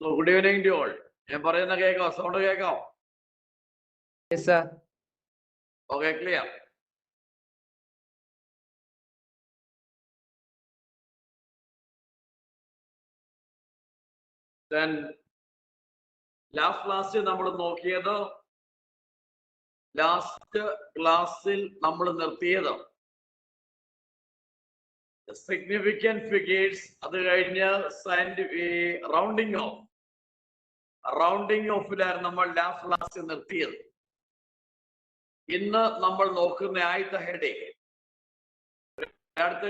So good evening to all. ഞാൻ പറയുന്ന കേൾക്കാം, സൗണ്ട് കേൾക്കാം? Yes, sir. Okay, clear. Then last ക്ലാസ്സിൽ നമ്മൾ നോക്കിയത്, ലാസ്റ്റ് ക്ലാസ്സിൽ നമ്മൾ നിർത്തിയത് സിഗ്നിഫിക്കന്റ് ഫിഗേഴ്സ്, അത് കഴിഞ്ഞ് റൗണ്ടിങ് ഓഫിലായിരുന്നു നമ്മൾ ലാസ്റ്റ് ക്ലാസ്സിൽ നിർത്തിയത്. ഇന്ന് നമ്മൾ നോക്കുന്ന ആദ്യത്തെ ഹെഡിങ്, അടുത്ത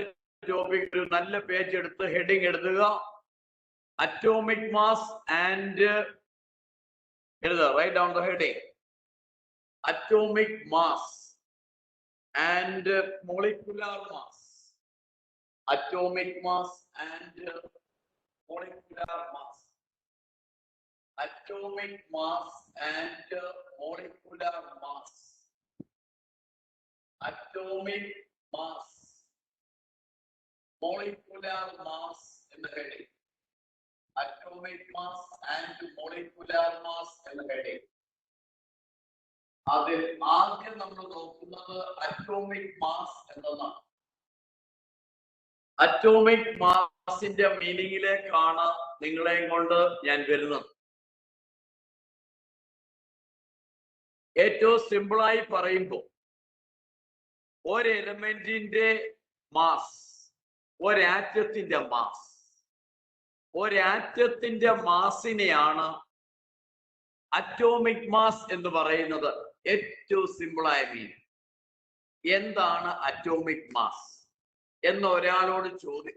ടോപ്പിക്, ഒരു നല്ല പേജ് എടുത്ത് ഹെഡിങ് എഴുതുക, അറ്റോമിക് മാസ് ആൻഡ് എഴുതുക. Write down the heading, atomic mass and molecular mass. Atomic mass and molecular mass. Atomic mass and molecular mass. Atomic mass, molecular mass in the heading. Atomic mass and molecular mass in the heading. അതിൽ ആദ്യം നമ്മൾ നോക്കുന്നത് atomic mass എന്നതാണ്. Atomic മാസിന്റെ മീനിങ്ങിലേക്കാണ് നിങ്ങളെയും കൊണ്ട് ഞാൻ വരുന്നത്. ഏറ്റവും സിമ്പിളായി പറയുമ്പോൾ, ഒരു എലമെന്റിന്റെ മാസ്, ഒരാറ്റത്തിന്റെ മാസ്, ഒരാറ്റത്തിന്റെ മാസിനെയാണ് അറ്റോമിക് മാസ് എന്ന് പറയുന്നത്. ഏറ്റവും സിമ്പിളായ മീനിങ്. എന്താണ് അറ്റോമിക് മാസ് എന്ന്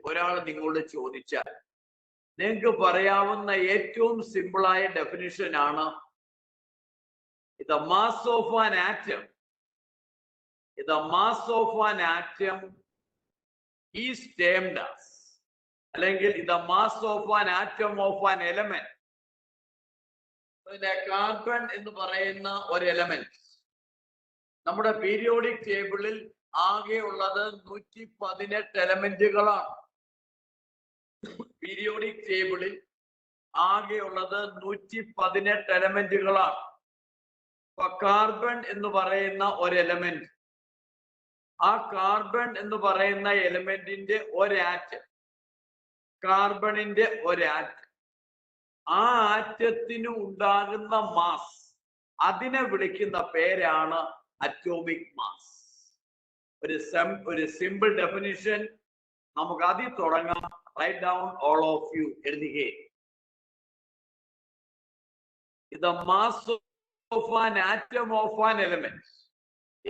ഒരാൾ നിങ്ങളോട് ചോദിച്ചാൽ നിങ്ങൾക്ക് പറയാവുന്ന ഏറ്റവും സിമ്പിളായ ഡെഫിനിഷൻ ആണ്, the mass of an atom, the mass of an atom is termed as, അല്ലെങ്കിൽ the mass of an atom of an element. Carbon എന്ന് പറയുന്ന ഒരു എലമെന്റ് നമ്മുടെ പീരിയോഡിക് ടേബിളിൽ ആകെ ഉള്ളത് 118 എലമെന്റുകളാണ്. പീരിയോഡിക് ടേബിളിൽ ആകെ ഉള്ളത് 118 എലമെന്റുകളാണ്. അപ്പൊ കാർബൺ എന്ന് പറയുന്ന ഒരു എലമെന്റ്, ആ കാർബൺ എന്ന് പറയുന്ന എലമെന്റിന്റെ ഒരാറ്റം, കാർബണിന്റെ ഒരാറ്റം, ആ ആറ്റത്തിന് ഉണ്ടാകുന്ന മാസ്, അതിനെ വിളിക്കുന്ന പേരാണ് അറ്റോമിക് മാസ്. ഒരു സിമ്പിൾ ഡെഫിനിഷൻ നമുക്ക് ആദ്യം തുടങ്ങാം. Write down all of you, എഴുതുക. The mass of an atom of an element,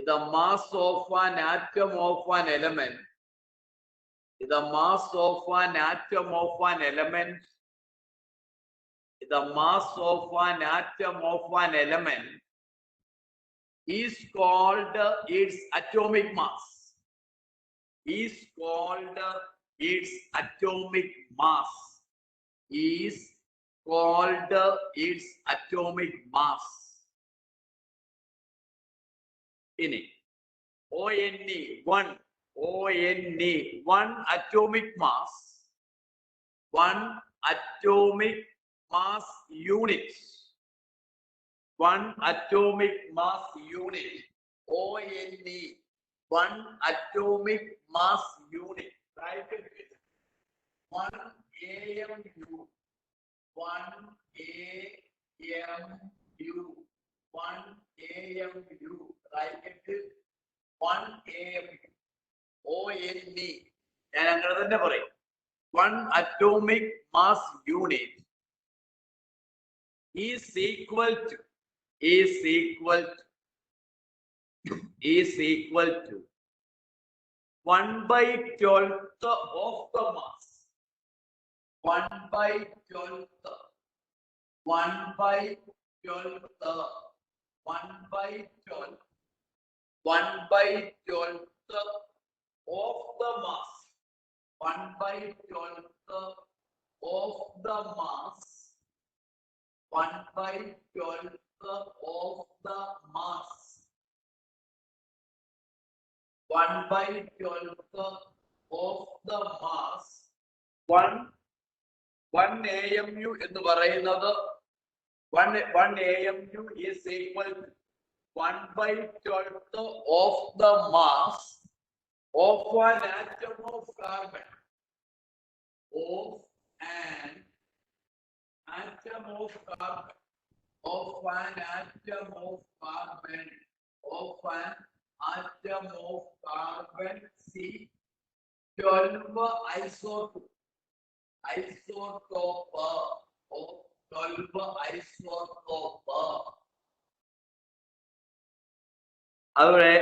the mass of an atom of an element, the mass of an atom of an element, the mass of an atom of an element is called its atomic mass. Is called its atomic mass. Is called its atomic mass. ഇനി ONE, one atomic mass, one atomic mass unit, one atomic mass unit, ONE, one atomic mass unit. Write it. 1 AMU, 1 AMU, 1 AMU. Write it. 1 AMU, ONE. ഞാൻ അങ്ങനെ തന്നെ പറയും. One atomic mass unit is equal to 1/12 of the mass. 1/12. 1/12. 1/12. 1/12 of the mass. 1/12 of the mass. 1/12 of the mass. 1/12 of the mass. 1 1 AMU എന്ന് പറയുന്നത് 1 AMU is equal to 1/12 of the mass of an atom of carbon. Of an atom of carbon. Of an atom of carbon. Of an atom of carbon C 12 isotope of 12 isotope. അതുപോലെ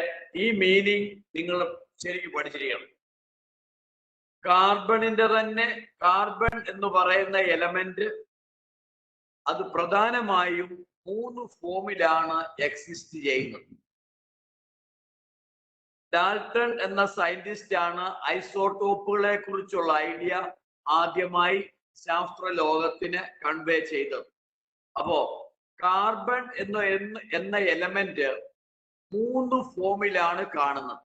ഈ meaning നിങ്ങൾ ശരിക്കും പഠിച്ചിരിക്കണം. കാർബണിന്റെ തന്നെ carbon എന്ന് പറയുന്ന element അത് പ്രധാനമായും 3 ഫോമിലാണ് എക്സിസ്റ്റ് ചെയ്യുന്നത്. ഡാൽട്ടൺ എന്ന സയന്റിസ്റ്റ് ആണ് ഐസോട്ടോപ്പുകളെ കുറിച്ചുള്ള ഐഡിയ ആദ്യമായി ശാസ്ത്ര ലോകത്തിന് കൺവേ ചെയ്തത്. അപ്പോ കാർബൺ എന്ന എലമെന്റ് 3 ഫോമിലാണ് കാണുന്നത്.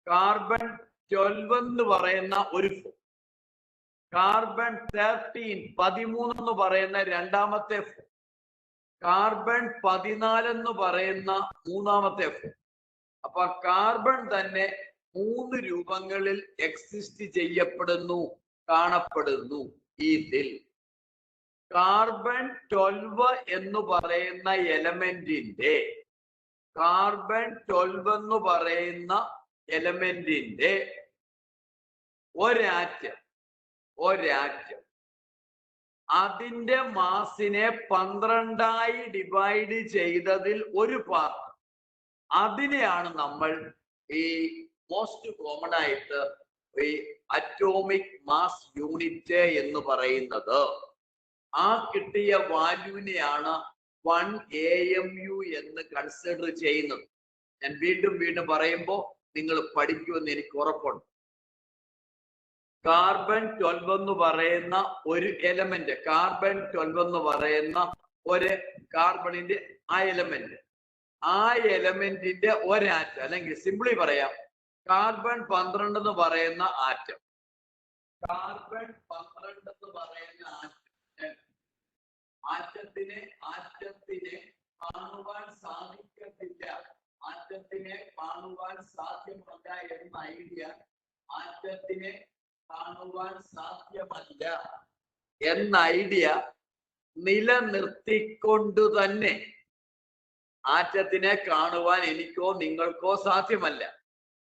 കാർബൺ 12 എന്ന് പറയുന്ന ഒരു ഫോം, കാർബൺ 13 എന്ന് പറയുന്ന രണ്ടാമത്തെ ഫോം, കാർബൺ 14 എന്ന് പറയുന്ന മൂന്നാമത്തെ ഫോം. അപ്പൊ കാർബൺ തന്നെ 3 രൂപങ്ങളിൽ എക്സിസ്റ്റ് ചെയ്യപ്പെടുന്നു, കാണപ്പെടുന്നു. ഇതിൽ കാർബൺ 12 എന്ന് പറയുന്ന എലമെന്റിന്റെ ഒരാറ്റം അതിന്റെ മാസിനെ 12ആയി ഡിവൈഡ് ചെയ്തതിൽ ഒരു പാർട്ട്, അതിനെയാണ് നമ്മൾ ഈ മോസ്റ്റ് കോമൺ ആയിട്ട് ഈ അറ്റോമിക് മാസ് യൂണിറ്റ് എന്ന് പറയുന്നത്. ആ കിട്ടിയ വാല്യൂവിനെയാണ് 1 AMU എന്ന് കൺസിഡർ ചെയ്യുന്നത്. ഞാൻ വീണ്ടും പറയുമ്പോൾ നിങ്ങൾ പഠിക്കുമെന്ന് എനിക്ക് ഉറപ്പുണ്ട്. കാർബൺ 12 എന്ന് പറയുന്ന ഒരു എലമെന്റ്, കാർബൺ 12 എന്ന് പറയുന്ന ഒരു കാർബണിന്റെ ആ എലമെന്റിന്റെ ഒരാറ്റം, അല്ലെങ്കിൽ സിംപ്ലി പറയാം കാർബൺ 12 എന്ന് പറയുന്ന ആറ്റം. കാർബൺ 12 എന്ന് പറയുന്ന ആറ്റത്തിനെ കാണുവാൻ സാധിക്കത്തില്ല, ആറ്റത്തിനെ കാണുവാൻ സാധ്യമല്ല എന്ന ഐഡിയ, ആറ്റത്തിനെ കാണുവാൻ സാധ്യമല്ല എന്ന ഐഡിയ നിലനിർത്തിക്കൊണ്ട് തന്നെ, ആറ്റത്തിനെ കാണുവാൻ എനിക്കോ നിങ്ങൾക്കോ സാധ്യമല്ല,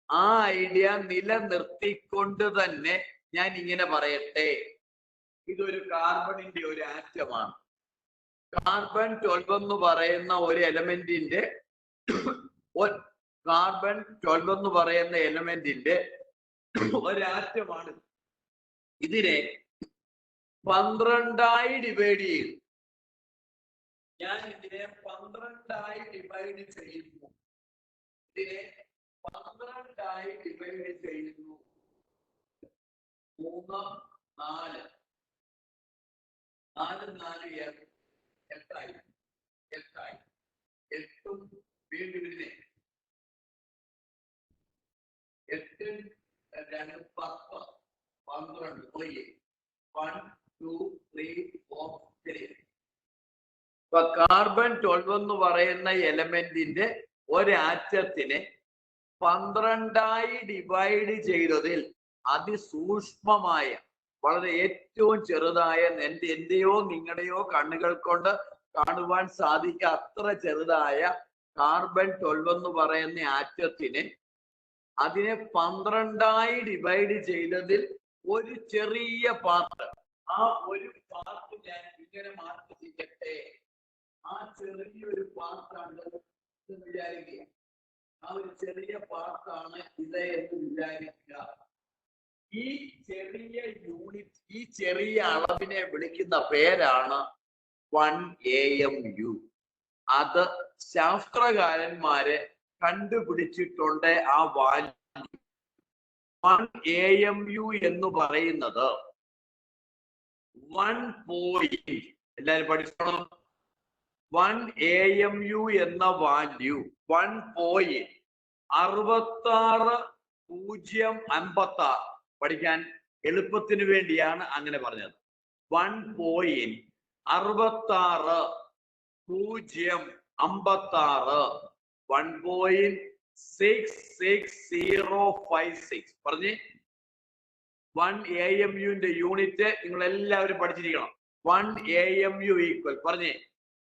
ആ ഐഡിയ നിലനിർത്തിക്കൊണ്ട് തന്നെ ഞാൻ ഇങ്ങനെ പറയട്ടെ, ഇതൊരു കാർബണിന്റെ ഒരു ആറ്റമാണ്. കാർബൺ 12 എന്ന് പറയുന്ന ഒരു എലമെന്റിന്റെ ഒരാറ്റമാണ്. ഇതിനെ 12ആയി ഡിവൈഡ് ചെയ്തു. ഞാൻ ഇതിനെ 12ആയി ഡിവൈഡ് ചെയ്യുന്നു. 12ആയി ഡിവൈഡ് ചെയ്യുന്നു. 3 4 8 8 വീണ്ടും 8 2 10 12 1 2 3 4 3. ഇപ്പൊ കാർബൺ 12 എന്ന് പറയുന്ന എലമെന്റിന്റെ ഒരാറ്റത്തിനെ 12ആയി ഡിവൈഡ് ചെയ്തതിൽ അതിസൂക്ഷ്മമായ, വളരെ ഏറ്റവും ചെറുതായ, എന്റെയോ നിങ്ങളുടെയോ കണ്ണുകൾ കൊണ്ട് കാണുവാൻ സാധിക്കുക അത്ര ചെറുതായ കാർബൺ 12 എന്ന് പറയുന്ന ആറ്റത്തിനെ, അതിനെ 12ആയി ഡിവൈഡ് ചെയ്തതിൽ ഒരു ചെറിയ പാർട്ട്, ആ ഒരു പാർട്ട് ഞാൻ ഇങ്ങനെ മാർക്ക് ചെയ്യട്ടെ. ആ ചെറിയൊരു പാർട്ടാണ് എന്ന് വിചാരിക്കുക. ആ ഒരു ചെറിയ പാർട്ടാണ് ഇത് എന്ന് വിചാരിക്കുക. ഈ ചെറിയ യൂണിറ്റ്, ഈ ചെറിയ അളവിനെ വിളിക്കുന്ന പേരാണ് 1 AMU. അത് ശാസ്ത്രകാരന്മാരെ കണ്ടുപിടിച്ചിട്ടുണ്ട്. ആ വാല്യൂ 1 AMU എന്ന് പറയുന്നത് 1 പോയിന്റ്, എല്ലാരും പഠിച്ചോളൂ. 1 AMU എന്ന വാല്യൂ 1.660056. പഠിക്കാൻ എളുപ്പത്തിന് വേണ്ടിയാണ് അങ്ങനെ പറഞ്ഞത്. 1.66 1.66056 പറഞ്ഞേ. 1 AMUന്റെ യൂണിറ്റ് നിങ്ങൾ എല്ലാവരും പഠിച്ചിരിക്കണം. 1 AMU ഈക്വൽ പറഞ്ഞേ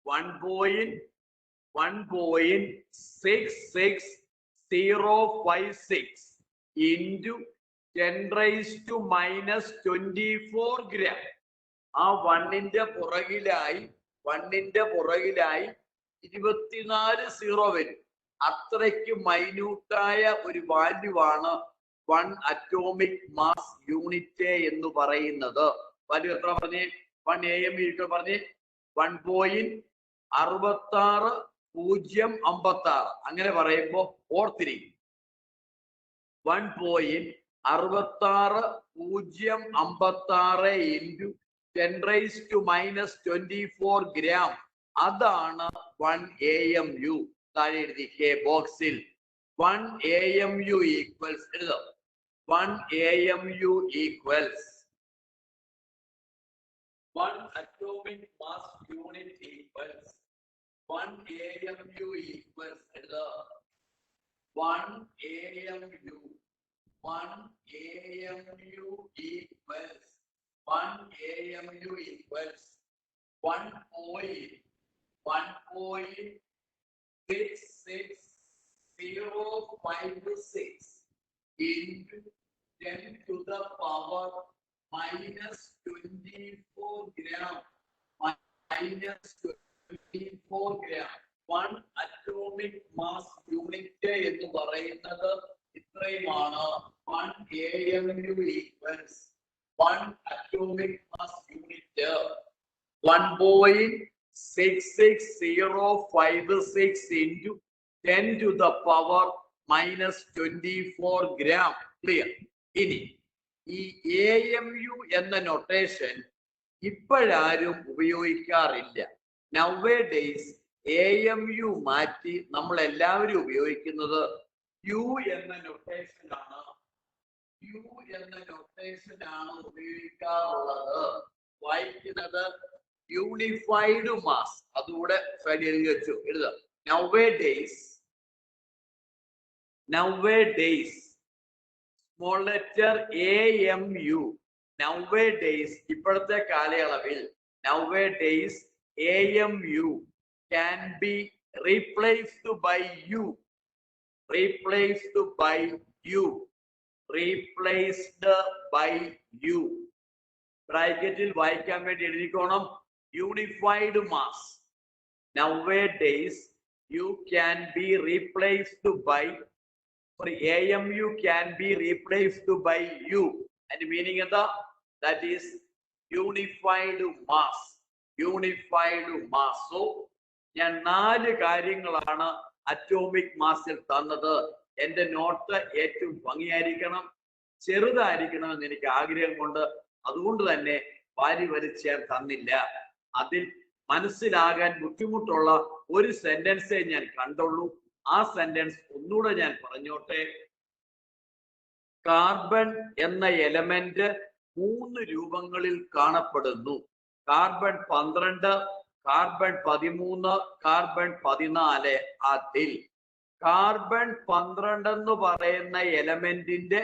1.66056 into 10⁻⁻24 gram. ആ 1ന്റെ പുറകിലായി 24 സീറോ വരും. അത്രയ്ക്ക് മൈന്യൂട്ടായ ഒരു വാല്യൂ ആണ് 1 അറ്റോമിക് മാസ് യൂണിറ്റ് എന്ന് പറയുന്നത്. വാല്യൂ എത്ര പറഞ്ഞേ? 1 AMU ഈക്വൽ പറഞ്ഞേ 1.66056. അങ്ങനെ പറയുമ്പോ ഓർത്തിരിക്കും 1.66056 into 10⁻⁻24 gram. അതാണ് 1 AMU. താഴെ എഴുതിക്കേ ബോക്സിൽ 1 AMU ഈക്വൽസ് എഴുതാം. 1 AMU equals 1 atomic mass unit equals 1 AMU equals 1 AMU 1 AMU equals 1 AMU equals 1.66056 into 10 to the power -24 gram. -24 gram. 1 atomic mass unit എന്ന് പറയുന്നത് ഇത്രയുമാണ്. 1 AMU equals 1 atomic mass unit 1.66056 into 10 to the power -24 gram. Clear? ഇനി ഈ AMU എന്ന notation ഇപ്പോഴാരും ഉപയോഗിക്കാറില്ല. Nowadays AMU മാറ്റി നമ്മൾ എല്ലാവരും ഉപയോഗിക്കുന്നത് U എന്ന നൊട്ടേഷൻ ആണ്. U എന്ന നൊട്ടേഷൻ ആണ് ഉപയോഗിക്കാറുള്ളത്. വായിക്കുന്നത് യൂണിഫൈഡ് മാസ്. അതുകൂടെ എഴുതി വെച്ചു. എഴുതാം. Nowadays small letter AMU. Nowadays ഇപ്പോഴത്തെ കാലയളവിൽ nowadays AMU can be replaced by U. Replaced by U. Replaced by U. ബ്രാക്കറ്റിൽ വായിക്കാൻ വേണ്ടി എഴുതിക്കോണം unified mass. Nowadays you can be replaced by AMU can be replaced by U. And meaning എന്താ? That is unified mass. Unified mass. So ഞാൻ 4 കാര്യങ്ങളാണ് atomic മാസിൽ തന്നത്. എന്റെ not ഏറ്റവും ഭംഗിയായിരിക്കണം, ചെറുതായിരിക്കണം എന്ന് എനിക്ക് ആഗ്രഹമുണ്ട്. അതുകൊണ്ട് തന്നെ വാരി വലിച്ചാൽ തന്നില്ല. അതിൽ മനസ്സിലാകാൻ ബുദ്ധിമുട്ടുള്ള ഒരു സെന്റൻസേ ഞാൻ കണ്ടുള്ളൂ. ആ സെന്റൻസ് ഒന്നുകൂടെ ഞാൻ പറഞ്ഞോട്ടെ. കാർബൺ എന്ന എലമെന്റ് 3 രൂപങ്ങളിൽ കാണപ്പെടുന്നു. Carbon 12, carbon 13, carbon 14. അതിൽ കാർബൺ 12 എന്ന് പറയുന്ന എലമെന്റിന്റെ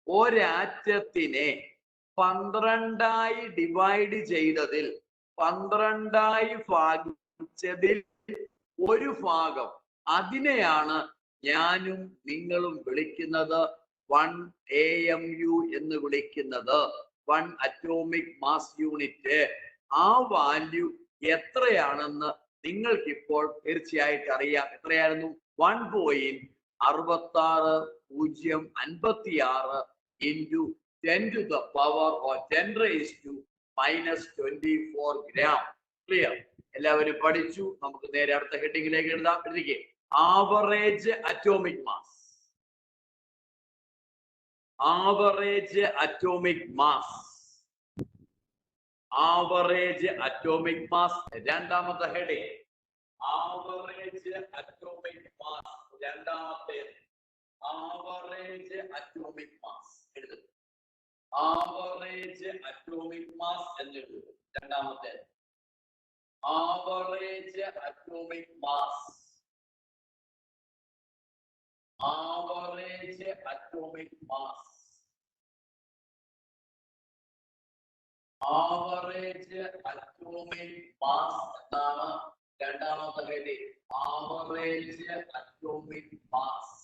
ഒരാറ്റത്തിനെ 12ആയി ഡിവൈഡ് ചെയ്തതിൽ 12ആയി ഭാഗിച്ചതിൽ ഒരു ഭാഗം, അതിനെയാണ് ഞാനും നിങ്ങളും വിളിക്കുന്നത് 1 AMU എന്ന് വിളിക്കുന്നത്. 1 അറ്റോമിക് മാസ് യൂണിറ്റ്. ആ വാല്യൂ എത്രയാണെന്ന് നിങ്ങൾക്കിപ്പോൾ തീർച്ചയായിട്ടും അറിയാം. എത്രയായിരുന്നു? 1.66056 into 10 to the power or 10⁻⁻24 gram. Clear? എല്ലാവരും പഠിച്ചു. നമുക്ക് നേരെ അടുത്ത ഹെഡിങ്ങിലേക്ക് എഴുതാം. എഴുതിക്കേ average atomic mass. Average atomic mass. Average atomic mass. രണ്ടാമത്തെ ഹെഡിങ് ആവറേജ് അറ്റോമിക് മാസ്. രണ്ടാമത്തെ ആവറേജ് അറ്റോമിക് മാസ്. എഴുതുക ആവറേജ് അറ്റോമിക് മാസ് എന്ന് എഴുതുക. രണ്ടാമത്തെ average atomic mass. Average atomic mass. Average atomic mass എന്നാണ് രണ്ടാമത്തെ പേര്. Average atomic mass.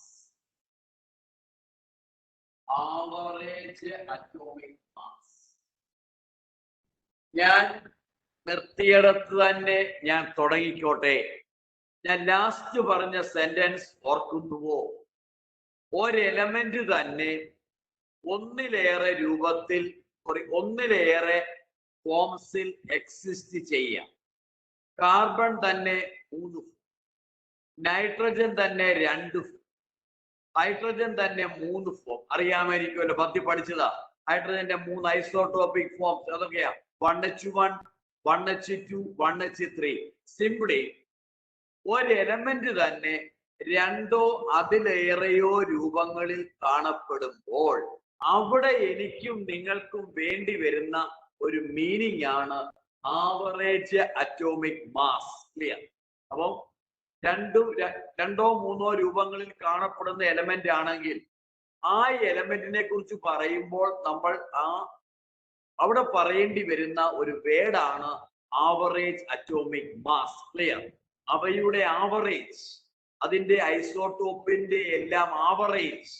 Average atomic mass. ഞാൻ നിർത്തിയിടത്ത് തന്നെ ഞാൻ തുടങ്ങിക്കോട്ടെ. ഞാൻ ലാസ്റ്റ് പറഞ്ഞ സെന്റൻസ് ഓർക്കുന്നുവോ? ഒരു എലമെന്റ് തന്നെ ഒന്നിലേറെ രൂപത്തിൽ, ഒന്നിലേറെ ഫോംസിൽ എക്സിസ്റ്റ് ചെയ്യാം. കാർബൺ തന്നെ 3, നൈട്രജൻ തന്നെ 2, ഹൈഡ്രജൻ തന്നെ 3 ഫോം. അറിയാമായിരിക്കുമല്ലോ, പത്തി പഠിച്ചതാ. ഹൈഡ്രജന്റെ 3 ഐസോടോപിക് ഫോംസ് അതൊക്കെയാ. 1H1, 1H2, 1H3. സിംപ്ലി ഒരു എലമെന്റ് തന്നെ 2ഓ അതിലേറെയോ രൂപങ്ങളിൽ കാണപ്പെടുമ്പോൾ അവിടെ എനിക്കും നിങ്ങൾക്കും വേണ്ടി വരുന്ന ഒരു മീനിങ് ആണ് ആവറേജ് അറ്റോമിക് മാസ്. ക്ലിയർ? അപ്പം രണ്ടോ മൂന്നോ രൂപങ്ങളിൽ കാണപ്പെടുന്ന എലമെന്റ് ആണെങ്കിൽ ആ എലമെന്റിനെ കുറിച്ച് പറയുമ്പോൾ നമ്മൾ അവിടെ പറയേണ്ടി വരുന്ന ഒരു വേർഡാണ് ആവറേജ് അറ്റോമിക് മാസ്. ക്ലിയർ? അവയുടെ ആവറേജ്, അതിന്റെ ഐസോടോപ്പിന്റെ എല്ലാം ആവറേജ്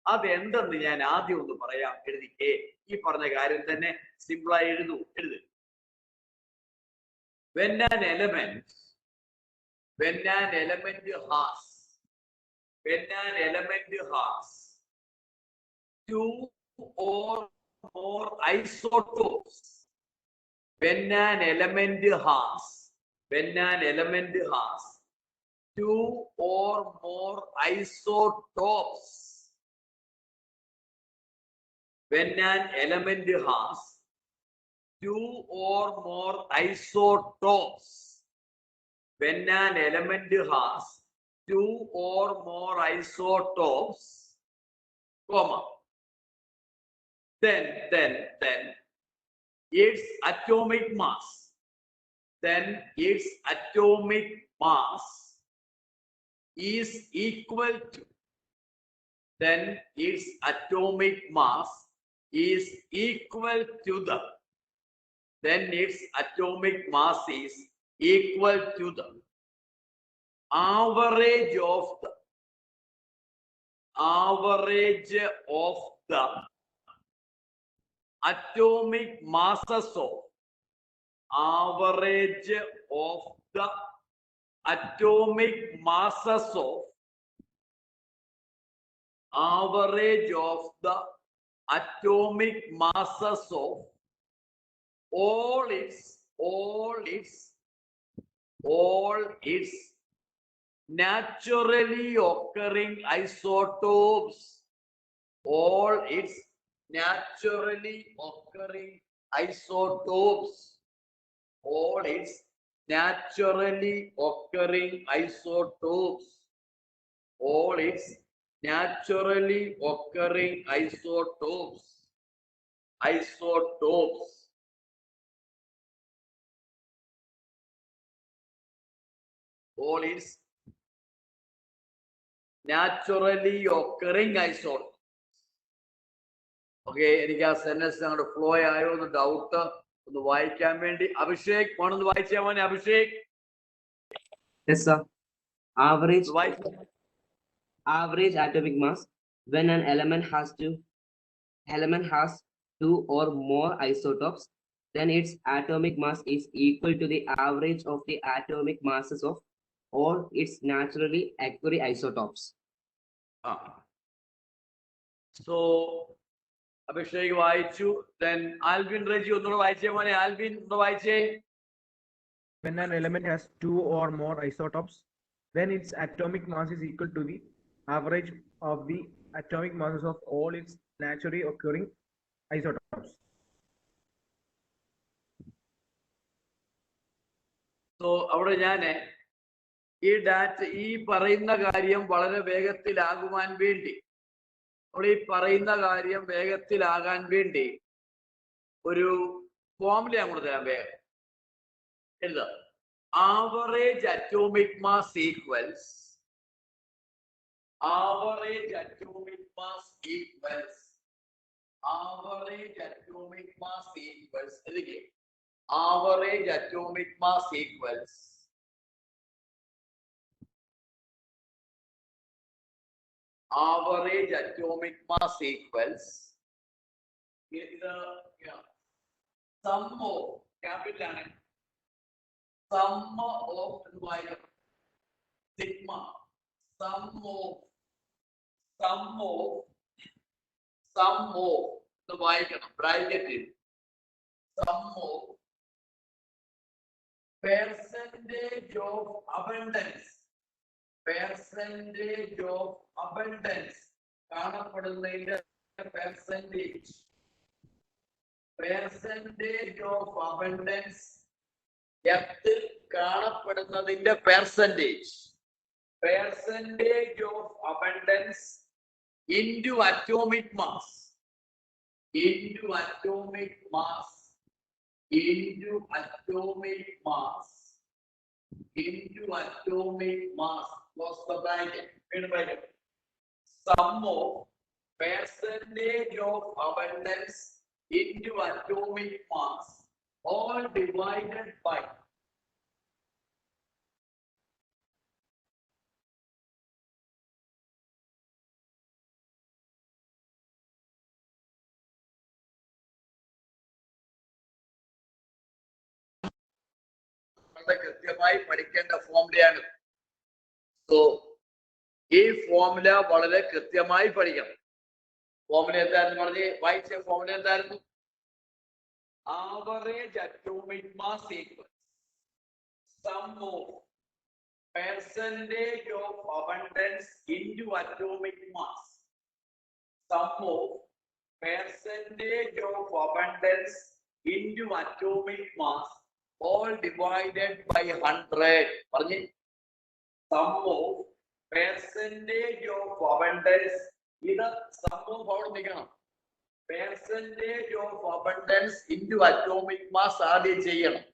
അതെന്തെന്ന് ഞാൻ ആദ്യം ഒന്ന് പറയാം. എഴുതിക്കേ. ഈ പറഞ്ഞ കാര്യം തന്നെ സിമ്പിളായി എഴുതു. When an element has 2 or more isotopes, when an element has 2 or more isotopes, when an element has 2 or more isotopes, when an element has 2 or more isotopes, comma, then its atomic mass, is equal to, then its atomic mass is equal to the, then its atomic mass is equal to the average of the atomic masses of average of the atomic masses of average of the atomic masses of all its naturally occurring isotopes, all its naturally occurring isotopes, all its naturally occurring isotopes, all its naturally occurring isotopes, all its naturally occurring isotopes. Okay, എനിക്ക് ആ sentence അങ്ങോട്ട് flow ആയോ എന്ന് doubt. ഒന്ന് വായിക്കാൻ വേണ്ടി അഭിഷേക് വേണമെന്ന് വായിച്ചാൽ മോനെ. Abhishek. Yes, sir. Average atomic mass. When an element has 2 or more isotopes, then its atomic mass is equal to the average of the atomic masses of all its naturally occurring isotopes. So Abhishek വായിച്ചു. Then Alvin Reji ഒന്നുകൂടെ വായിച്ചേ മോനെ. Alvin ഒന്ന് വായിച്ചേ. When an element has 2 or more isotopes, then its atomic mass is equal to the average of the atomic masses of all its naturally occurring isotopes. So അവിടെ ഞാൻ ഈ പറയുന്ന കാര്യം വളരെ വേഗത്തിലാകുവാൻ വേണ്ടി, വേഗത്തിലാകാൻ വേണ്ടി ഒരു ഫോർമുല അങ്ങോട്ട് തരാം. വേഗം എഴുതാ. Average atomic mass equals average atomic mass equals average atomic mass equals average atomic mass equals average atomic mass equals sum of capital sum of sigma sum of the bracket sum of percentage of abundance കാണപ്പെടുന്നതിന്റെ percentage of abundance എത്തിൽ കാണപ്പെടുന്നതിന്റെ percentage of abundance into atomic mass close the bracket sum of percentage of abundance into atomic mass all divided by കൃത്യമായി പഠിക്കേണ്ട ഫോർമുലയാണ്. So ഈ formula വളരെ കൃത്യമായി പഠിക്കണം. Formula എന്തായിരുന്നു പറഞ്ഞ് വായിച്ച formula എന്തായിരുന്നു? Average atomic mass equals sum of percentage of abundance into atomic mass sum of percentage of abundance into atomic mass all divided by 100 പറഞ്ഞ് sum of percentage of abundance ഇത് sum of അവിടെ നിൽക്കണം percentage of abundance into atomic mass ആദ്യം ചെയ്യണം.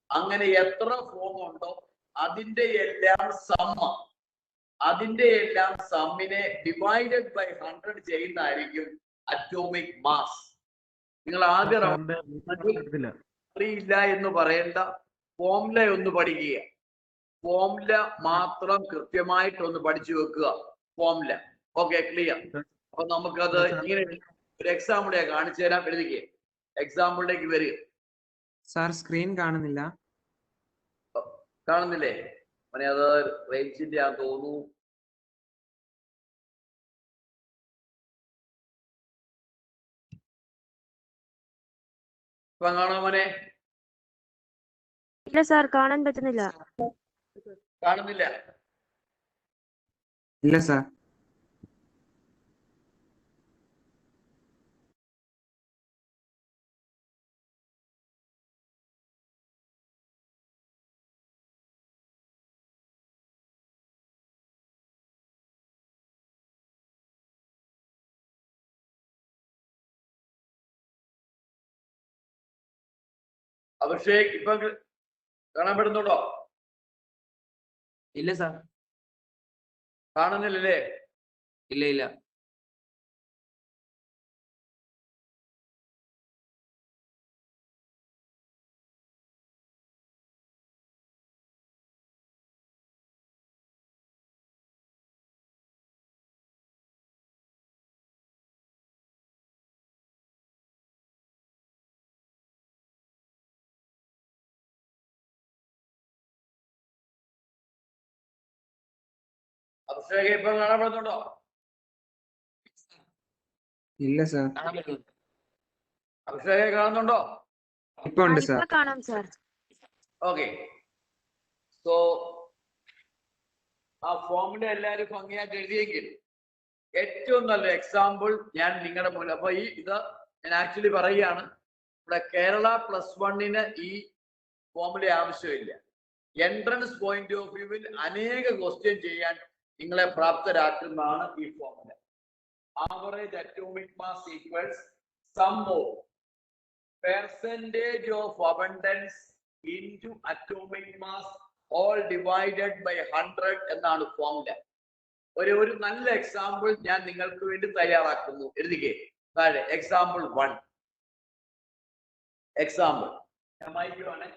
അങ്ങനെ എത്ര form ഉണ്ടോ അതിന്റെ എല്ലാം സമ്മിനെ ഡിവൈഡഡ് ബൈ 100 ചെയ്യുന്നതായിരിക്കും അറ്റോമിക് മാസ്. നിങ്ങൾ ആദ്യം അറിയില്ല എന്ന് പറയേണ്ട, ഫോർമുല ഒന്ന് പഠിക്കുക. ഫോർമുല മാത്രം കൃത്യമായിട്ടൊന്ന് പഠിച്ചു വെക്കുക. Formula okay, clear. അപ്പൊ നമുക്കത് ഇങ്ങനെ ഒരു എക്സാമ്പിളെ കാണിച്ചു തരാം. എഴുതിക്കേ, എക്സാമ്പിളിലേക്ക് വരിക. സാർ സ്ക്രീൻ കാണുന്നില്ല. കാണുന്നില്ലേ? അങ്ങനെ അത് റേഞ്ചിന്റെ ആ തോന്നുന്നു. ഇപ്പൊ കാണാൻ മോനെ? ഇല്ല സാർ, കാണാൻ പറ്റുന്നില്ല. കാണുന്നില്ല? ഇല്ല സാർ. അഭിഷേക് ഇപ്പൊ കാണാൻ പറ്റുന്നുണ്ടോ? ഇല്ല സാർ. കാണുന്നില്ലല്ലേ? ഇല്ല. അഭിഷേക് ഇപ്പൊ കാണാൻ പറ്റുന്നുണ്ടോ? ഇല്ല സാർ. അഭിഷേക് കാണുന്നുണ്ടോ? ഇപ്പൊ ഉണ്ട് സാർ. കാണാം സാർ. ഓക്കെ, സോ ആ ഫോർമുല എല്ലാവരും ഭംഗിയായിട്ട് എഴുതിയെങ്കിൽ ഏറ്റവും നല്ല എക്സാമ്പിൾ ഞാൻ നിങ്ങളുടെ മുന്നിൽ. അപ്പൊ ഇത് ഞാൻ ആക്ച്വലി പറയുകയാണ്, ഇവിടെ കേരള +1 ഈ ഫോർമുല ആവശ്യമില്ല. എൻട്രൻസ് പോയിന്റ് ഓഫ് വ്യൂവിൽ അനേക ക്വസ്റ്റ്യൻ ചെയ്യാൻ നിങ്ങളെ പ്രാപ്തരാക്കുന്നതാണ് ഈ formula. Average atomic mass equals sum of percentage of abundance into atomic mass all divided by 100 എന്നാണ് ഫോർമുല. ഒരു നല്ല എക്സാമ്പിൾ ഞാൻ നിങ്ങൾക്ക് വേണ്ടി തയ്യാറാക്കുന്നു. എഴുതിക്കേ താഴെ. എക്സാമ്പിൾ 1. എക്സാമ്പിൾ ഞാൻ വായിക്കുവാണ്.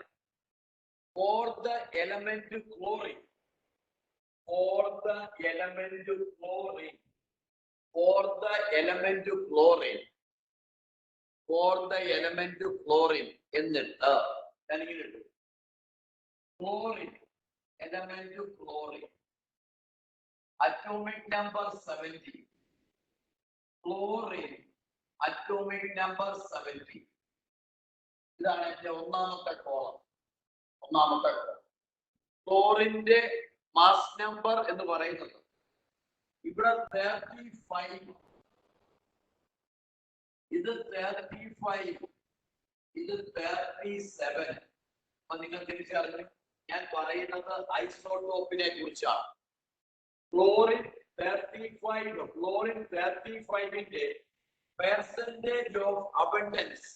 For the element chlorine, for the element chlorine, for the element chlorine, for the element chlorine എന്നിട്ട് ഞാനിങ്ങനെ ഇട്ടു. Chlorine, element chlorine, atomic number 70. Chlorine, atomic number 70. ഇതാണ് എന്റെ ഒന്നാമത്തെ കോളം. ഒന്നാമത്തെ ക്ലോറിന്റെ മാസ് നമ്പർ എന്ന് പറയുന്നത് ഇവിടെ 35, ഇത് 35, ഇത് 37. അപ്പൊ നിങ്ങൾ തിരിച്ചറിഞ്ഞു ഞാൻ പറയുന്നത് ഐസോടോപ്പിനെ കുറിച്ചാണ്. ക്ലോറിൻ 35, ക്ലോറിൻ 35ന്റെ പെർസെന്റേജ് ഓഫ് അബണ്ടൻസ്,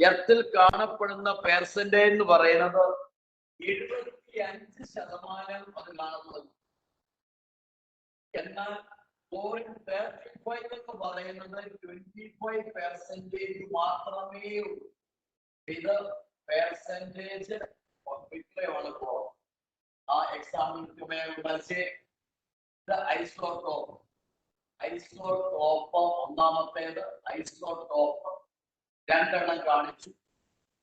എർത്തിൽ കാണപ്പെടുന്ന പെർസെന്റേജ് എന്ന് പറയുന്നത് 75% അത് കാണുന്നത്. എന്നാൽ ക്ലോറിൻ 35 എന്ന് പറയുന്നത് 25% മാത്രമേ ഉള്ളൂ. ഇത് പെർസെന്റേജ് വിക്രയമാണ്. ആ എക്സാമ്പിൾ ഐസോടോപ്പ്. ഐസോടോപ്പ് ഒന്നാമത്തേത് ഐസോടോപ്പ് 2 എണ്ണം കാണിച്ചു.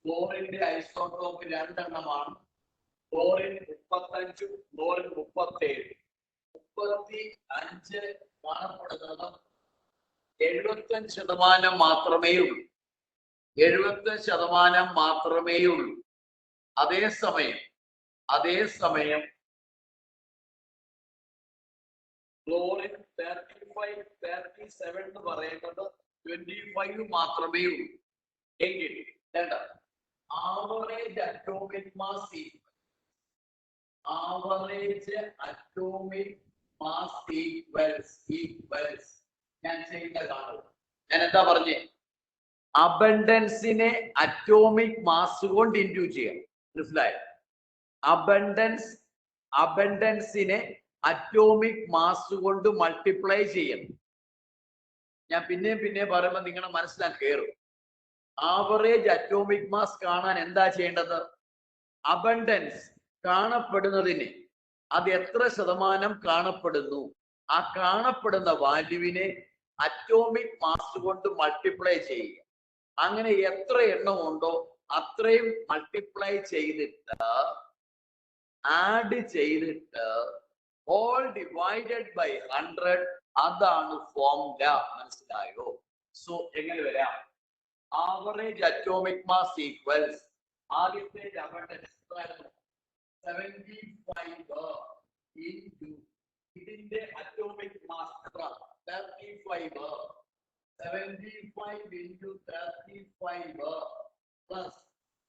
ക്ലോറിന്റെ ഐസോടോപ്പ് 2 എണ്ണമാണ്. Chlorine 35, chlorine 37. 35 കാണപ്പെടുന്നത് 75% മാത്രമേ ഉള്ളൂ. 70% മാത്രമേ ഉള്ളൂ. അതേസമയം ക്ലോറിൻ 35, 37 എന്ന് പറയുന്നത് 25 മാത്രമേ ഉള്ളൂ. എങ്കിൽ average atomic mass, average atomic mass equals ഞാൻ ചെയ്യുന്നതാണ്. ഞാൻ എന്താ പറഞ്ഞേ? അബണ്ടൻസിനെ അറ്റോമിക് മാസ് കൊണ്ട് ഇൻഡ്യൂ ചെയ്യാം. മനസ്സിലായോ? അബണ്ടൻസിനെ അറ്റോമിക് മാസ് കൊണ്ട് മൾട്ടിപ്ലൈ ചെയ്യണം. ഞാൻ പിന്നെ പറയുമ്പോ നിങ്ങളെ മനസ്സിലാക്കി കയറും. ആവറേജ് അറ്റോമിക് മാസ് കാണാൻ എന്താ ചെയ്യേണ്ടത്? അബണ്ടൻസ് കാണപ്പെടുന്നതിന് അത് എത്ര ശതമാനം കാണപ്പെടുന്നു, ആ കാണപ്പെടുന്ന വാല്യൂവിനെ അറ്റോമിക് മാസ് കൊണ്ട് മൾട്ടിപ്ലൈ ചെയ്യുക. അങ്ങനെ എത്ര എണ്ണം ഉണ്ടോ അത്രയും മൾട്ടിപ്ലൈ ചെയ്തിട്ട് ആഡ് ചെയ്തിട്ട് all divided by 100, അതാണ് ഫോർമുല. മനസ്സിലായോ? സോ എങ്ങനെ വരാം? ആവറേജ് അറ്റോമിക് മാസ് ഈക്വൽസ് ആദ്യത്തെ അബണ്ടൻസ് 75 into ഇതിന്റെ അറ്റോമിക് മാസ് എത്ര? 35. 75 into 35 പ്ലസ്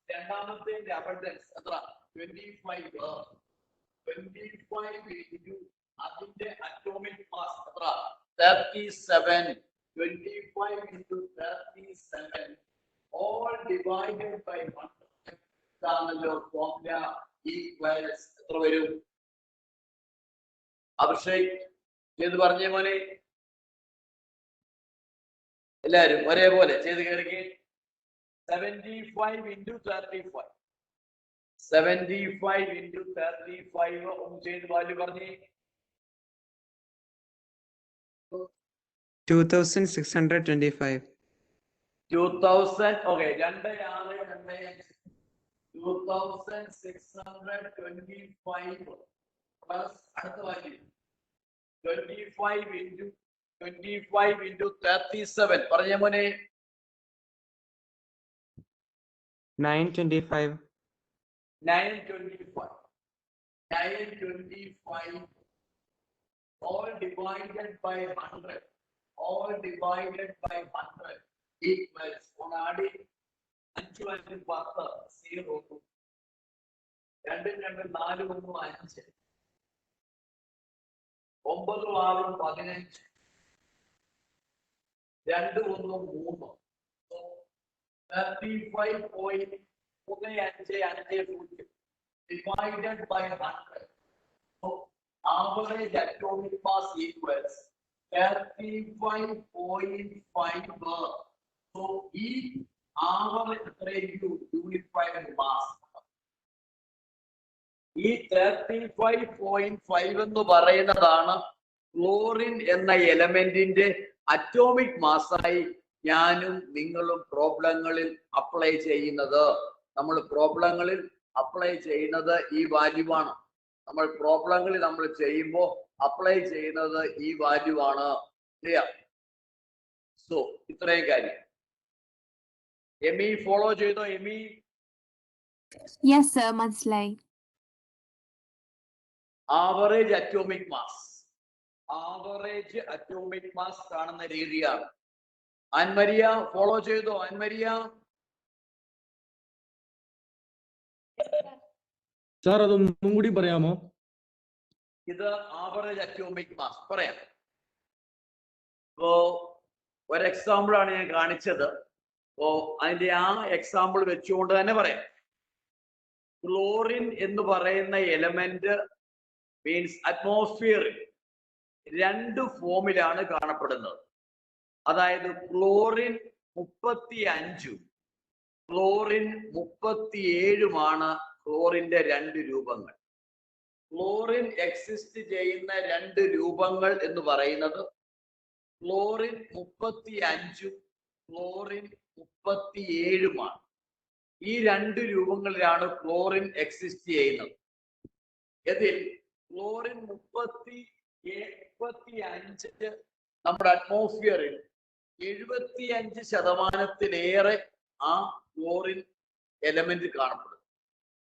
രണ്ടാമത്തെ അബണ്ടൻസ് എത്ര? 25. 25 into അതിന്റെ അറ്റോമിക് മാസ് എത്ര? 37. 25 into 37 all divided by 100 ഇതാണല്ലോ ഫോർമുല. ഈക്വൽസ് എത്ര വരും? അഭിഷേക് ചെയ്ത് പറഞ്ഞേ മോനെ. എല്ലാരും ഒരേപോലെ ചെയ്ത് കേൾക്കേ. 75 into 35. 75 into 35 ഒന്ന് ചെയ്ത് വാല്യൂ പറഞ്ഞേ. 2625. 2000. ഓക്കെ 2625 പ്ലസ് അടുത്ത വാല്യൂ 25 into 37 പറഞ്ഞ മോനെ. 925. 925 all divided by 100. All divided by 100 equals ഒന്നാടി 5 10 0 2 2 4 1 5 9 6 15 2 1 3. So 35.5 3.550 divided by 100. So average atomic mass equals 35.5 bar. So each average unified mass. ഈ 35.5 എന്ന് പറയുന്നതാണ് ക്ലോറിൻ എന്ന എലമെന്റിന്റെ അറ്റോമിക് മാസായി ഞാനും നിങ്ങളും പ്രോബ്ലങ്ങളിൽ അപ്ലൈ ചെയ്യുന്നത്. നമ്മൾ പ്രോബ്ലങ്ങളിൽ അപ്ലൈ ചെയ്യുന്നത് ഈ വാല്യൂ ആണ്. നമ്മൾ പ്രോബ്ലങ്ങളിൽ നമ്മൾ ചെയ്യുമ്പോൾ അപ്ലൈ ചെയ്യുന്നത് ഈ വാല്യൂ ആണ്. ക്ലിയർ? സോ ഇത്രയും കാര്യം. എമി ഫോളോ ചെയ്തോ? എമി? Yes, sir, മനസ്സിലായി. Average atomic mass, average atomic mass കാണുന്ന രീതിയാണ്. അൻമരിയ ഫോളോ ചെയ്തോ? അൻമരിയ? സാർ അതൊന്നും കൂടി പറയാമോ? ഇത് ആവറേജ് അറ്റോമിക് മാസ് പറയാം. ഇപ്പോ ഒരു എക്സാമ്പിൾ ആണ് ഞാൻ കാണിച്ചത്. അപ്പോ അതിന്റെ ആ എക്സാമ്പിൾ വെച്ചുകൊണ്ട് തന്നെ പറയാം. ക്ലോറിൻ എന്ന് പറയുന്ന എലമെന്റ് മീൻസ് അറ്റ്മോസ്ഫിയറിൽ 2 ഫോമിലാണ് കാണപ്പെടുന്നത്. അതായത് ക്ലോറിൻ 35 ക്ലോറിൻ 37 ക്ലോറിന്റെ 2 രൂപങ്ങൾ. ക്ലോറിൻ എക്സിസ്റ്റ് ചെയ്യുന്ന 2 രൂപങ്ങൾ എന്ന് പറയുന്നത് ക്ലോറിൻ 35 ക്ലോറിൻ 37 ഈ 2 രൂപങ്ങളിലാണ് ക്ലോറിൻ എക്സിസ്റ്റ് ചെയ്യുന്നത്. ഇതിൽ ക്ലോറിൻ 35 നമ്മുടെ അറ്റ്മോസ്ഫിയറിൽ 75% ആ ക്ലോറിൻ എലമെന്റ് കാണപ്പെടും.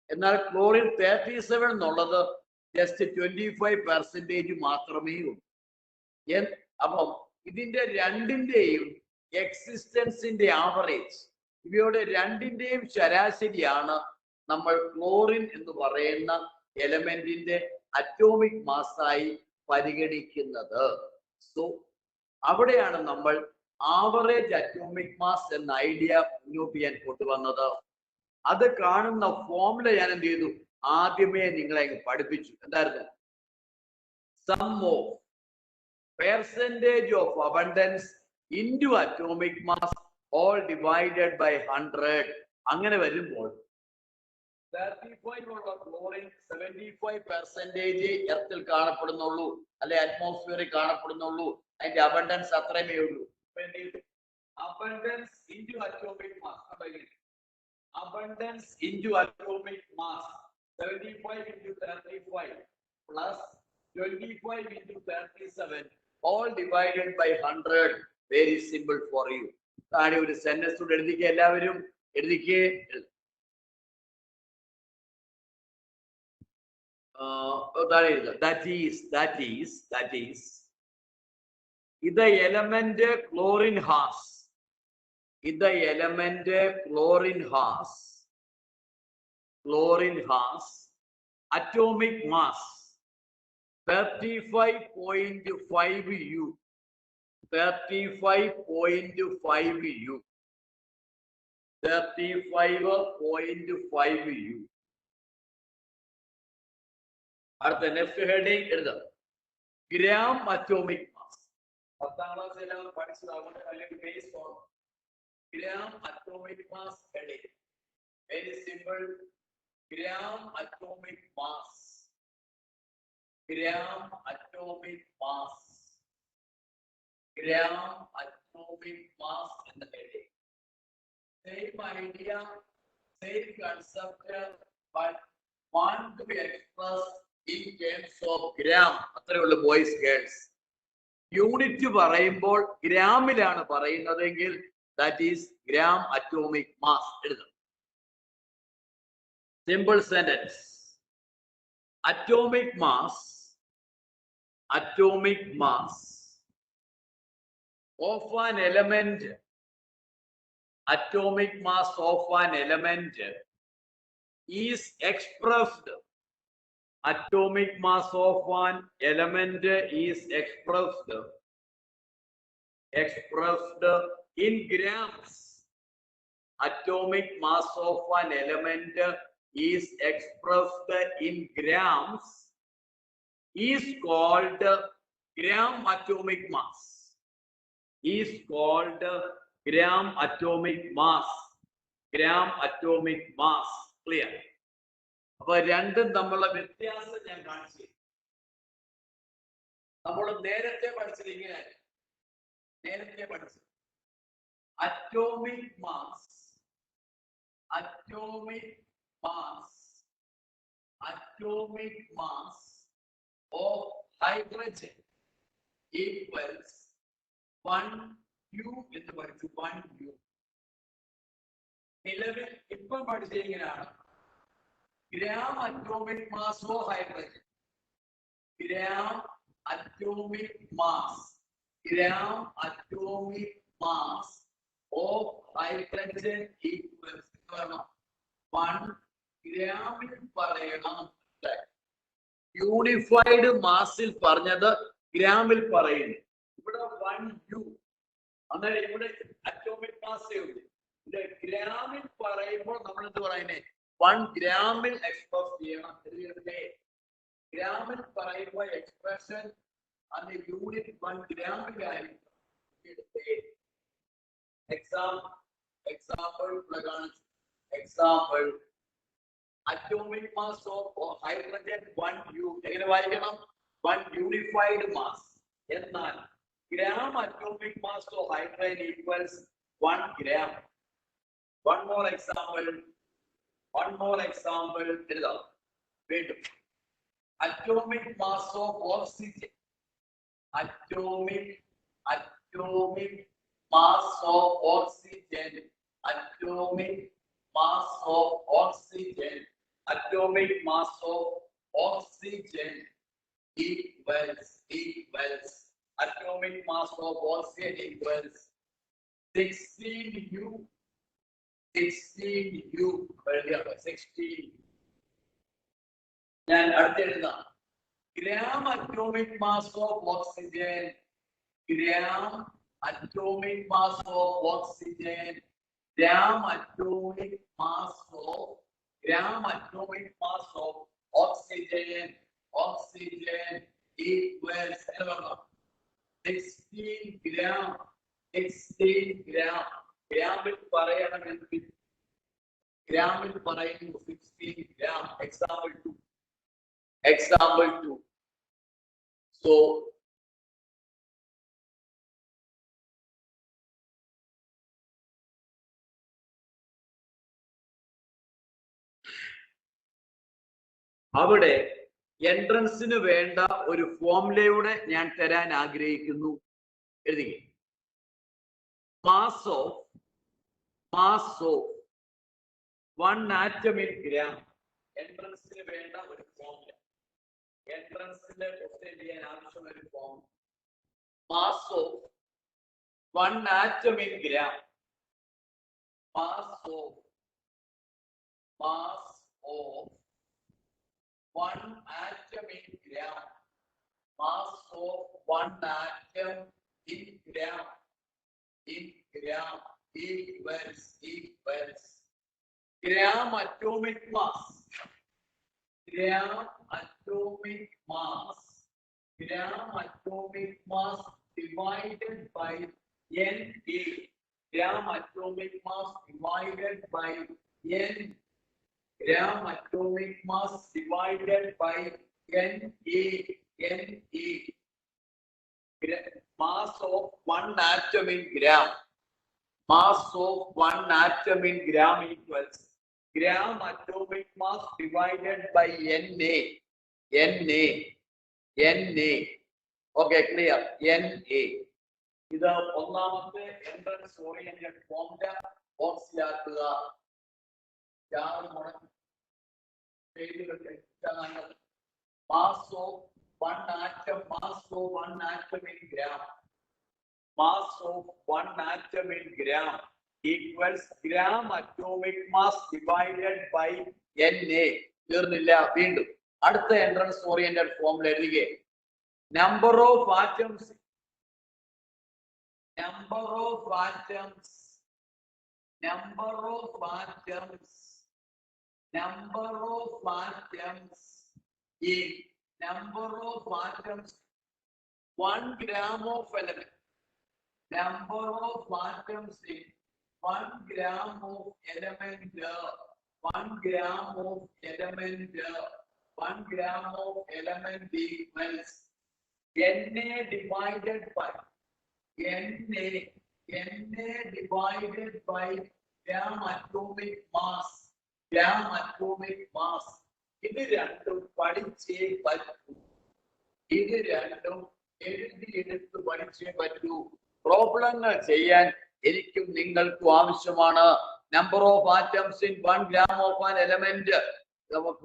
എന്നാൽ ക്ലോറിൻ 37 എന്നുള്ളത് ജസ്റ്റ് 25% മാത്രമേ ഉള്ളൂ. അപ്പം ഇതിന്റെ രണ്ടിന്റെയും എക്സിസ്റ്റൻസിന്റെ ആവറേജ്, ഇവയുടെ രണ്ടിന്റെയും ശരാശരിയാണ് നമ്മൾ ക്ലോറിൻ എന്ന് പറയുന്ന എലമെന്റിന്റെ അറ്റോമിക് മാസായി പരിഗണിക്കുന്നത്. സോ അവിടെയാണ് നമ്മൾ ആവറേജ് അറ്റോമിക് മാസ് എന്ന ഐഡിയ മുന്നോട്ട് ഞാൻ കൊണ്ടുവന്നത്. അത് കാണുന്ന ഫോമുല ഞാൻ എന്ത് ചെയ്തു? ആദ്യമേ നിങ്ങളെ പഠിപ്പിച്ചു. എന്തായിരുന്നു? Sum of percentage of abundance into atomic mass all divided by 100. അങ്ങനെ വരുമ്പോൾ 35 ഉള്ള ക്ലോറിൻ 75% എർത്തിൽ കാണപ്പെടുന്നുള്ളൂ, അല്ലെ അറ്റ്മോസ്ഫിയറിൽ കാണപ്പെടുന്നുള്ളൂ. അതിന്റെ അബണ്ടൻസ് അത്രമേ ഉള്ളൂ. Abundance into atomic mass, abundance into atomic mass 75 into 35 plus 25 into 37 all divided by 100. Very simple for you. താഴെ ഒരു sentence കൂടെ എഴുതിക്കേ, എല്ലാവരും എഴുതിക്കേ. that is the element chlorine has. The element chlorine has atomic mass 35.5 U. 35.5 U. 35.5 U. അടുത്ത next heading എഴുതാം. Gram atomic mass. 10ാം class എല്ലാവരും പഠിച്ചതാവുകൊണ്ട് അല്ലെങ്കിൽ base form. gram atomic mass heading. Very simple. Gram atomic mass. Gram atomic mass. Gram atomic mass in the heading. Same idea, same concept, but want to be expressed in terms of gram. അത്രയുള്ള boys girls. Unit പറയുമ്പോൾ ഗ്രാമിലാണ് പറയുന്നതെങ്കിൽ that is gram atomic mass. Simple sentence. Atomic mass of an element, atomic mass of an element is expressed. Atomic mass of an element is expressed in grams. atomic mass of an element is expressed in grams is called gram atomic mass. Is called gram atomic mass. Gram atomic mass. Clear? അപ്പൊ രണ്ടും തമ്മിലുള്ള വ്യത്യാസം ഞാൻ കാണിച്ചു. നമ്മൾ നേരത്തെ പഠിച്ചത് ഇങ്ങനെ, നേരത്തെ പഠിച്ചത് atomic mass of hydrogen equals 1U എന്ന് പഠിച്ചു. 1U. നിലവിൽ ഇപ്പം പഠിച്ചത് ഇങ്ങനെയാണ്. gram atomic mass of hydrogen. Gram atomic mass of hydrogen equals 1 ഗ്രാമിൽ പറയണം. യൂണിഫൈഡ് മാസിൽ പറഞ്ഞത് ഗ്രാമിൽ പറയുന്നു. ഇവിടെ 1U. അന്നേരം ഇവിടെ അറ്റോമിക് മാസേ ഉള്ളൂ. ഇവിടെ ഗ്രാമിൽ പറയുമ്പോൾ നമ്മൾ എന്ത് പറയുന്നത്? 1 ഗ്രാമിൽ എക്സ്പ്രസ് ചെയ്യണം. ഗ്രാമിൽ പറയുമ്പോൾ എക്സ്പ്രഷൻ അതിന്റെ unit 1 ഗ്രാമിലായിരിക്കും. Example, atomic mass of hydrogen 1U. എങ്ങനെ വായിക്കണം? 1 unified mass. എന്നാൽ gram atomic mass of hydrogen equals 1 gram. One more example. എഴുതാം. വീണ്ടും atomic mass of oxygen. Atomic mass of oxygen. Atomic mass of oxygen equals atomic mass of oxygen equals 16U. 16. ഞാൻ അടുത്തെഴുതാം. gram atomic mass of oxygen. Gram atomic mass of oxygen equals 16 gram. ഗ്രാമിൽ പറയണമെങ്കിൽ ഗ്രാമിൽ പറയുന്നു 16 gram. Example 2. So അവിടെ എൻട്രൻസിന് വേണ്ട ഒരു ഫോർമുലയുടെ ഞാൻ തരാൻ ആഗ്രഹിക്കുന്നു. എഴുതുക. Mass of 1 atom in gram. എൻട്രൻസിന് വേണ്ട ഒരു ഫോർമുല. എൻട്രൻസിന്റെ ക്വസ്റ്റ്യൻ ചെയ്യാൻ ആവശ്യമുള്ള ഒരു formula. Mass of 1 atom in gram. Mass of 1 atom in gram. Mass of 1 atom in gram. Equals gram atomic mass. Gram atomic mass divided by Na. Gram atomic mass divided by N. Gram atomic mass divided by Na. Mass of 1 atom in gram. Mass of 1 atom in gram equals gram atomic mass divided by Na. Okay, clear. Na. ഇത് ഒന്നാമത്തെ entrance oriented formula ഓർസിലാക്കുക. Mass of 1 atom in gram. Mass of 1 atom in gram equals gram atomic mass divided by Na. തീർന്നില്ല. വീണ്ടും അടുത്ത entrance oriented formula എഴുതുക. Number of atoms number of atoms in number of atoms 1 gram of element. Number of atoms in 1 gram of element. 1 gram of element. 1 gram of element equals Na divided by Na divided by gram atomic mass. Gram atomic mass. ഇത് രണ്ടും പഠിച്ചേ പറ്റൂ. ഇത് രണ്ടും എഴുതിയെടുത്ത് പഠിച്ചേ പറ്റൂ. പ്രോബ്ലങ്ങൾ ചെയ്യാൻ എനിക്കും നിങ്ങൾക്കും ആവശ്യമാണ്. Number of atoms in 1 gram of an element.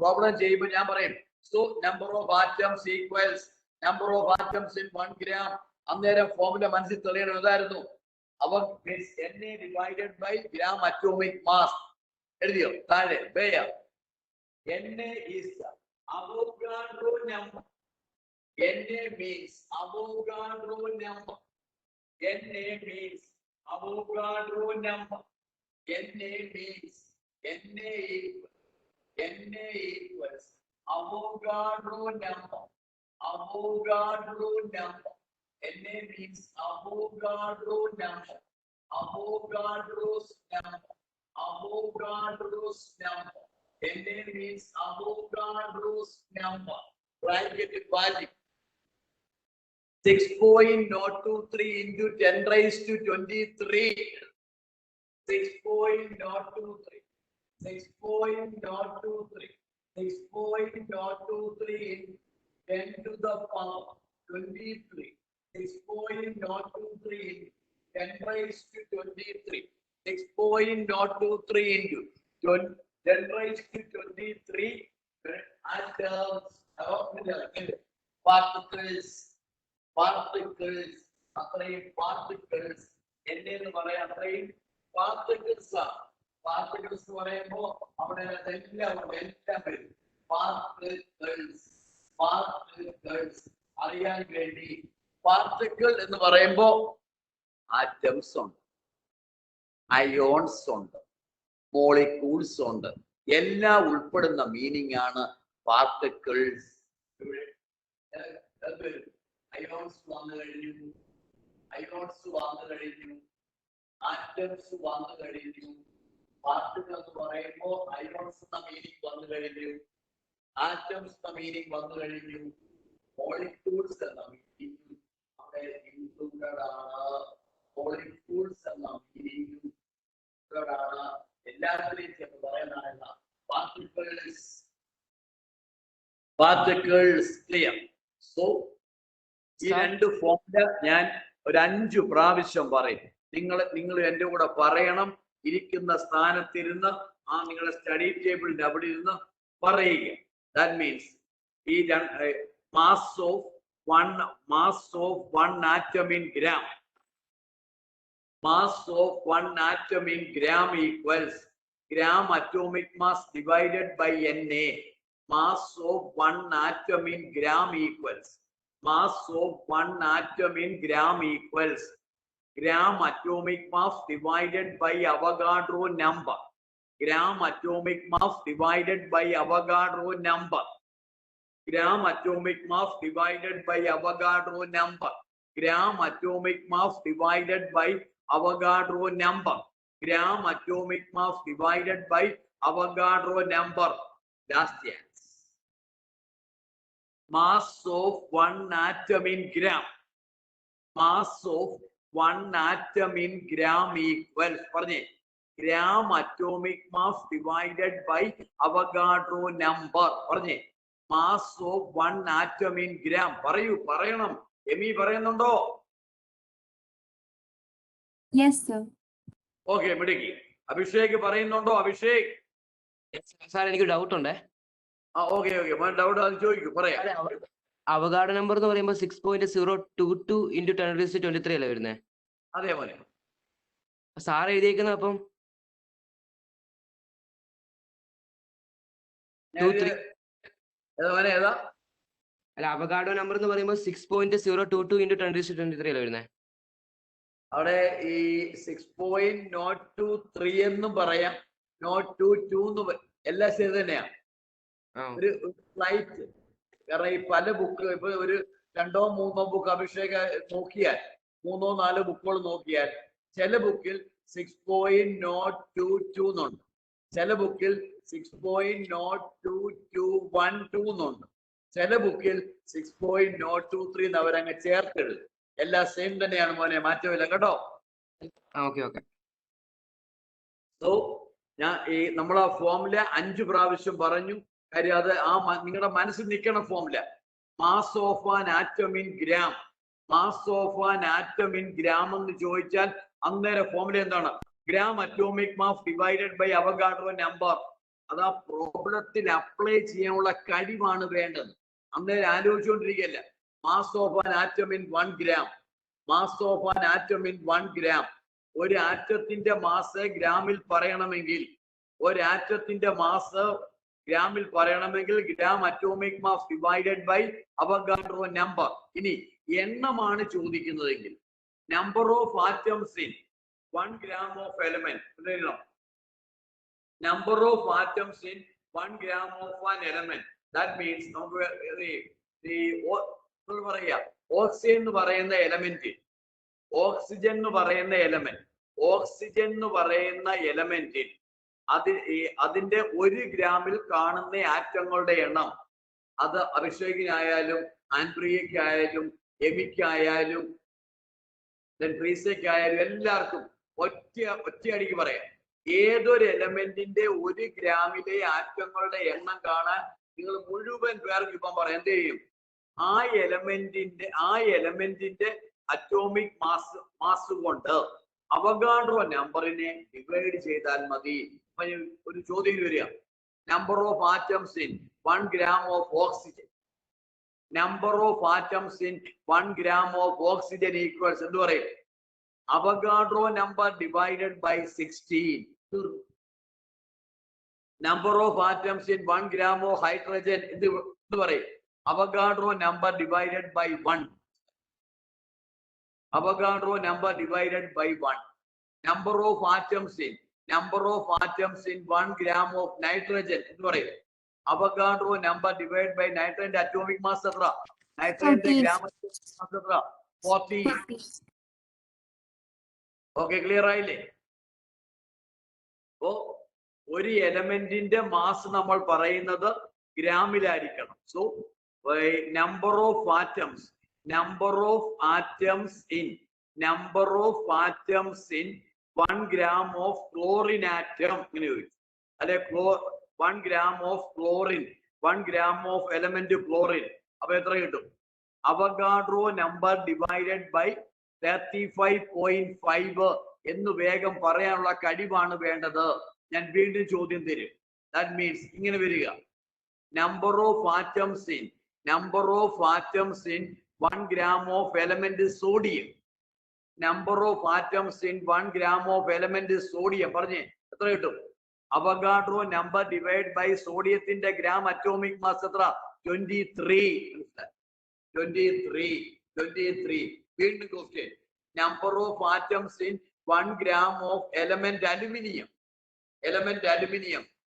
Problem ചെയ്യുമ്പോൾ ഞാൻ പറയും so number of atoms equals number of atoms in 1 gram. അന്നേരം ഫോമുല മനസ്സിൽ തെളിയണം. ഏതായിരുന്നു അവർ Na divided by gram atomic mass. എഴുതിയോ താഴെ ബേയ. Na is Avogadro number. Na means Avogadro number. Na means Avogadro number. Na means Na equals Avogadro number. Avogadro number. Na means Avogadro number. Avogadro's number. Avogadro's number. Na means Avogadro's number. Bracket value 6.023 into 10 raised to 23. 6.023. 6.023. 6.023 in 10 to the power 23. 6.023 in 10 raised to 23. 6.023 into 10 raised to 23 atoms. Particles. അത്രയും particles. എന്നു പറയാം അത്രയും particles ആണ്. Particles എന്ന് പറയുമ്പോൾ അവിടെ എല്ലാം വരും. Particles അറിയാൻ വേണ്ടി പാർട്ടിക്കിൾ എന്ന് പറയുമ്പോൾ ആറ്റംസ് ഉണ്ട്, അയോൺസ് ഉണ്ട്, മോളിക്യൂൾസ് ഉണ്ട്, എല്ലാം ഉൾപ്പെടുന്ന മീനിങ് ആണ് പാർട്ടിക്കിൾസ്. അയോൺസ് വന്നു കഴിഞ്ഞു, ആറ്റംസ് വന്നു കഴിഞ്ഞു. പാർട്ടിക്കിൾ എന്ന് പറയുമ്പോൾ അയോൺസ് എന്ന മീനിങ് വന്നു കഴിഞ്ഞു, ആറ്റംസ് എന്ന മീനിങ് വന്നു കഴിഞ്ഞു, മോളിക്യൂൾസ് എന്ന മീനിങ് അവിടെ ഇൻക്ലൂഡഡ് ആണ്. മോളിക്യൂൾസ് എന്ന മീനിങ് ഇൻക്ലൂഡഡ് ആണ്. എല്ലാത്തിനെയും ചേർത്ത് പറയുന്നതല്ല. Particles clear. സോ ഈ രണ്ട് ഫോമുല ഞാൻ ഒരു 5 പ്രാവശ്യം പറയും. നിങ്ങൾ എന്റെ കൂടെ പറയണം. ഇരിക്കുന്ന സ്ഥാനത്തിരുന്ന് നിങ്ങളുടെ സ്റ്റഡി ടേബിളിന്റെ അവിടെ ഇരുന്ന് പറയുക. ദാറ്റ് മീൻസ് ഈ mass of one atom in gram. Mass of one atom in gram equals gram atomic mass divided by Na. Mass of one atom in gram equals mass of one atom in gram equals gram atomic mass divided by Avogadro number. Gram atomic mass divided by Avogadro number. Gram atomic mass divided by Avogadro number. Gram atomic mass divided by Avogadro number. Gram atomic mass divided by Avogadro number. Last chance. Mass of one atom in gram. Mass of one atom in gram equals gram atomic mass divided by Avogadro number. Mass of one atom in gram. പറയണം. Amy പറയുന്നുണ്ടോ? Yes, sir. Okay മിടുക്കി. അഭിഷേക് പറയുന്നുണ്ടോ? Abhishek sir എനിക്ക് doubt ഉണ്ടേ. Okay doubt അത് ചോദിക്കൂ, പറയാം. Avogadro number എന്ന് പറയുമ്പോൾ 6.022 into 10⁻23 അല്ലേ വരുന്നത്? അതേപോലെ സാർ എഴുതിയേക്കുന്നത് അപ്പം ഏതാ? അല്ല, അവഗാഡോ നമ്പർ എന്ന് പറയുമ്പോൾ 6.022 into 10⁻23 അല്ലേ വരുന്നത്? അവിടെ ഈ 6.023 എന്നും പറയാം, 022 എന്ന് എല്ലാം ശരി തന്നെയാണ്. ഒരു ഫ്ലൈറ്റ്, കാരണം ഈ പല ബുക്ക് ഇപ്പൊ ഒരു 2 or 3 ബുക്ക് അഭിഷേക നോക്കിയാൽ 3 or 4 ബുക്കുകൾ നോക്കിയാൽ ചില ബുക്കിൽ 6.022 എന്നുണ്ട്, ചില ബുക്കിൽ 6.02212 എന്നുണ്ട്, ചില ബുക്കിൽ 6.023 എന്ന് അവരങ്ങ് ചേർത്തിടും. എല്ലാം സെയിം തന്നെയാണ് മോനെ, മാറ്റമില്ല കേട്ടോ. സോ ഞാൻ ഈ നമ്മൾ ആ ഫോമുല 5 പ്രാവശ്യം പറഞ്ഞു. കാര്യം അത് നിങ്ങളുടെ മനസ്സിൽ നിൽക്കണം. Formula mass of an atom in gram, mass of an atom in gram എന്ന് ചോദിച്ചാൽ അന്നേരം ഫോമുല എന്താണ്? Gram atomic mass divided by Avogadro number. അത് ആ പ്രോബ്ലത്തിൽ അപ്ലൈ ചെയ്യാനുള്ള കഴിവാണ് വേണ്ടത്. അന്നേരം ആലോചിച്ചുകൊണ്ടിരിക്കുകയല്ല. Mass of an atom in 1 gram, mass of an atom in 1 gram. ഒരു ആറ്റത്തിന്റെ മാസ് ഗ്രാമിൽ പറയണമെങ്കിൽ, ഒരു ആറ്റത്തിന്റെ മാസ് ഗ്രാമിൽ പറയണമെങ്കിൽ gram atomic mass divided by Avogadro number. ഇനി എണ്ണമാണ് ചോദിക്കുന്നതെങ്കിൽ number of atoms in 1 gram of element, number of atoms in 1 gram of an element. That means നമുക്ക് പറയാ ഓക്സിജൻ എന്ന് പറയുന്ന എലമെന്റ്, ഓക്സിജൻ എന്ന് പറയുന്ന എലമെന്റ്, ഓക്സിജൻ എന്ന് പറയുന്ന എലമെന്റിൽ അതിന്റെ 1 ഗ്രാമിൽ കാണുന്ന ആറ്റങ്ങളുടെ എണ്ണം, അത് അഭിഷേകിനായാലും ആൻഡ്രിയക്കായാലും എമിക്കായാലും ട്രീസയ്ക്കായാലും എല്ലാവർക്കും ഒറ്റയടിക്ക് പറയാം. ഏതൊരു എലമെന്റിന്റെ 1 ഗ്രാമിലെ ആറ്റങ്ങളുടെ എണ്ണം കാണാൻ നിങ്ങൾ മുഴുവൻ പേർക്ക് ഇപ്പം പറയാം. എന്ത് ചെയ്യും? ആ എലമെന്റിന്റെ അറ്റോമിക് മാസ് കൊണ്ട് അവഗാഡ്രോ നമ്പറിനെ ഡിവൈഡ് ചെയ്താൽ മതി. ഒരു ചോദ്യം വരിക, number of atoms in 1 gram of oxygen, number of atoms in 1 gram of oxygen equals എന്ത് പറയും? Avogadro number divided by 16. Number of atoms in 1 gram of hydrogen എന്ത് പറയും? Avogadro number divided by 1. Avogadro number divided by 1. Number of atoms in 1 gram of nitrogen എന്ന് പറയും? Avogadro number divide by നൈട്രജന്റെ atomic mass എത്ര? നൈട്രജന്റെ gram mass എത്ര? 40. Okay, clear ആയില്ലേ? അപ്പോ ഒരു എലമെന്റിന്റെ മാസ് നമ്മൾ പറയുന്നത് ഗ്രാമിലായിരിക്കണം. So number of atoms in 1 gram of chlorine atom ഇങ്ങനെ ചോദിച്ചു. അല്ലെ 1 gram of chlorine, 1 gram of element chlorine. അപ്പൊ എത്ര കിട്ടും? അവഗാഡ്രോ നമ്പർ ഡിവൈഡഡ് ബൈ 35.5 എന്ന് വേഗം പറയാനുള്ള കഴിവാണ് വേണ്ടത്. ഞാൻ വീണ്ടും ചോദ്യം തരും. ദാറ്റ് മീൻസ് ഇങ്ങനെ വരിക, number of atoms in 1 gram of element sodium, number of atoms in 1 gram of element sodium പറഞ്ഞേ എത്ര കിട്ടും? അവഗാഡ്രോ നമ്പർ ഡിവൈഡ് ബൈ സോഡിയത്തിന്റെ ഗ്രാം അറ്റോമിക് മാസ് എത്ര? 23. വീണ്ടും question, number of atoms in 1 gram of element aluminium,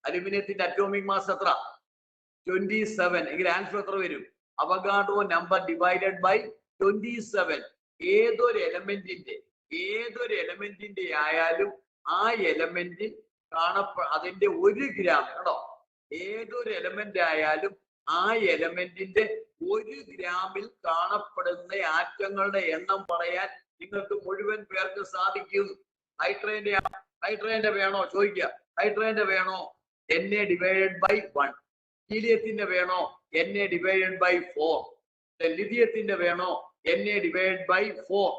അലുമിനിയത്തിന്റെ atomic mass എത്ര? 27. എങ്കിൽ answer എത്ര വരും? Avogadro number divided by 27. ഏതൊരു എലമെന്റിന്റെ ആയാലും ആ എലമെന്റിൽ അതിന്റെ 1 gram കേട്ടോ, ഏതൊരു എലമെന്റ് ആയാലും ആ എലമെന്റിന്റെ 1 ഗ്രാമിൽ കാണപ്പെടുന്ന ആറ്റങ്ങളുടെ എണ്ണം പറയാൻ നിങ്ങൾക്ക് മുഴുവൻ പേർക്ക് സാധിക്കും. ഹൈഡ്രജന്റെ വേണോ ചോദിക്കുക? ഹൈഡ്രജന്റെ വേണോ? Na divided by 1. ഹീലിയത്തിന്റെ വേണോ? Na divided by 4. ലിഥിയത്തിന്റെ വേണോ? Na divided by 4.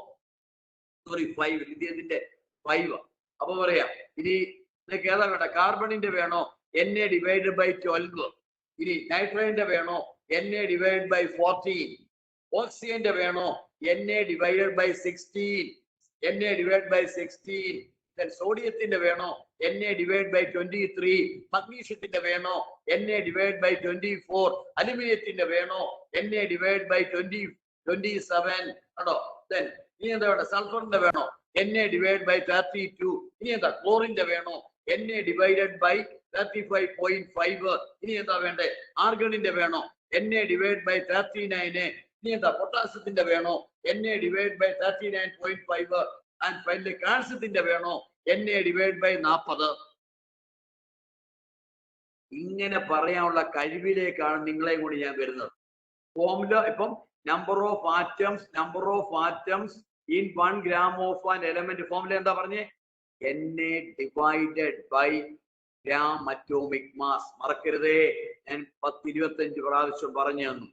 സോറി 5. ലിഥിയത്തിന്റെ 5. അപ്പൊ പറയാം, ഇനി നിങ്ങൾക്ക് ഏതാ വേണ്ട? കാർബണിന്റെ വേണോ? Na divided by 12. ഇനി നൈട്രജന്റെ വേണോ? Na divided by 14. ഓക്സിജന്റെ വേണോ? Na divided by 16. Na divided by 16. സോഡിയത്തിന്റെ വേണോ? Na divide by 23. മഗ്നീഷ്യത്തിന്റെ വേണോ? Na divide by 24. അലുമിനിയത്തിന്റെ വേണോ? Na divide by 27. ആണോ? ഇനി എന്താ വേണ്ട? സൾഫറിന്റെ വേണോ? Na divide by 32. ഇനി എന്താ ക്ലോറിന്റെ വേണോ? Na divided by 35.5. ഇനി എന്താ വേണ്ടേ? ആർഗണിന്റെ വേണോ? Na divide by 39. ഇനി എന്താ പൊട്ടാസ്യത്തിന്റെ വേണോ? Na divide by 39.5. And finally കാൽസ്യത്തിന്റെ വേണോ? Na divide by 40. ഇങ്ങനെ പറയാനുള്ള കഴിവിലേക്കാണ് നിങ്ങളെ കൂടി ഞാൻ വരുന്നത്. ഫോർമുല ഇപ്പം number of atoms in 1 gram of an element formula എന്താ പറഞ്ഞേ? Na divided by gram atomic mass. മറക്കരുതേ, ഞാൻ 10-25 പ്രാവശ്യം പറഞ്ഞു തന്നു.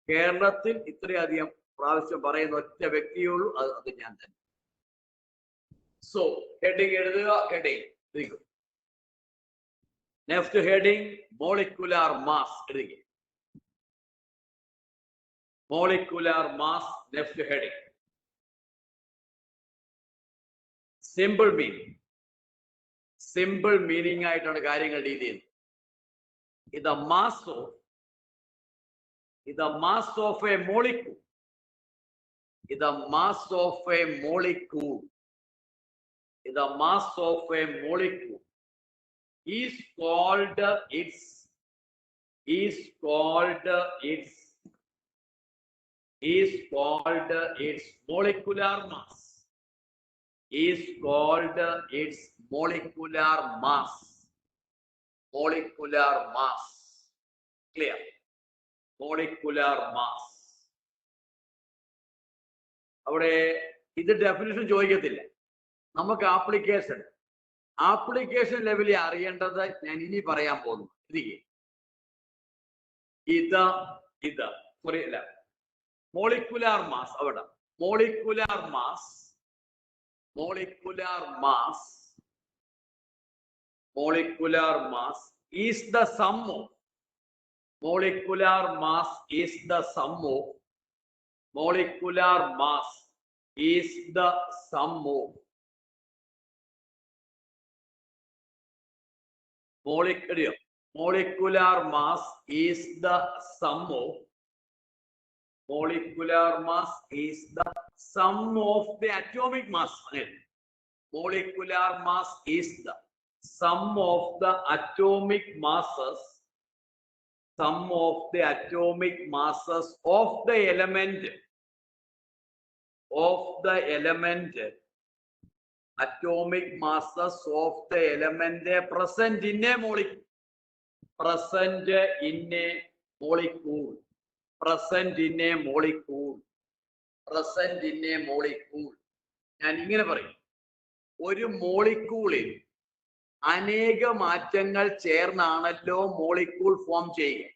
കേരളത്തിൽ ഇത്രയധികം പ്രാവശ്യം പറയുന്ന ഒറ്റ വ്യക്തിയേ ഉള്ളൂ, അത് ഞാൻ തന്നെ. സോ ഹെഡിങ് എഴുതുക. Heading next heading molecular mass എഴുതുക. Molecular mass next heading. Simple meaning ആയിട്ടാണ് കാര്യങ്ങൾ ഡീൽ ചെയ്യുന്നത്. ഇത് mass of a molecule. The mass of a molecule is called its molecular mass. Molecular mass. Clear? Molecular mass. അവിടെ ഇത് definition ചോദിക്കത്തില്ല. നമുക്ക് application ലെവലിൽ അറിയേണ്ടത് ഞാൻ ഇനി പറയാൻ പോകുന്നു. Molecular mass. അവിടെ molecular mass is the sum of molecular mass is the sum of molecular mass is the sum of molecular mass is the sum of the atomic mass. Molecular mass is the sum of the atomic masses of the element atomic masses of the element present in a molecule. ഞാൻ ഇങ്ങനെ പറയും, ഒരു മോളിക്യൂളിൽ അനേക മാറ്റങ്ങൾ ചേർന്നാണല്ലോ molecule form ചെയ്യുക.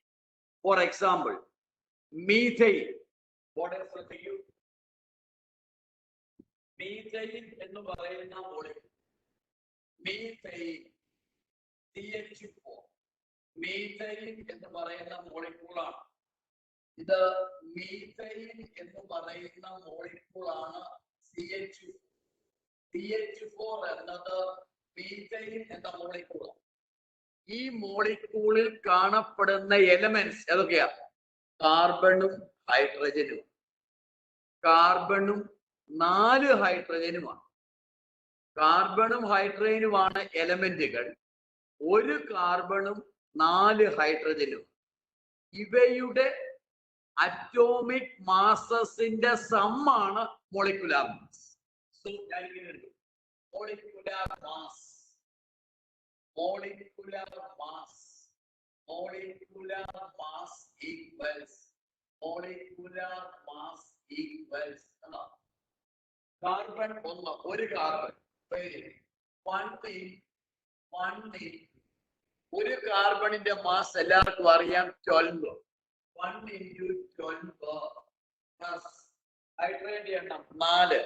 For example methane. Methane എന്ന് പറയുന്ന molecule, CH4 methane എന്ന് പറയുന്ന മോളിക്യൂളാണ്. ഇത് മീഥൈൻ എന്ന് പറയുന്ന മോളിക്യൂളാണ് CH4 എന്നത് മീഥൈൻ എന്ന മോളിക്യൂളാണ്. ഈ മോളിക്യൂളിൽ കാണപ്പെടുന്ന എലമെന്റ്സ് ഏതൊക്കെയാ? കാർബണും ഹൈഡ്രജനും. 4 ഹൈഡ്രജനുമാണ്. കാർബണും ഹൈഡ്രജനുമാണ് എലമെന്റുകൾ. 1 കാർബണും 4 ഹൈഡ്രജനും. ഇവയുടെ അറ്റോമിക് മാസസിന്റെ സമ്മാണ് മോളിക്കുലാർ മാസ്. സോ ഞാൻ ഇങ്ങനെ എഴുതും, molecular mass equals carbon 1 carbon 1 ഒരു കാർബണിന്റെ മാസ് എല്ലാവർക്കും അറിയാം 12. 1 into 12 plus ഹൈഡ്രജന്റെ എണ്ണം 4.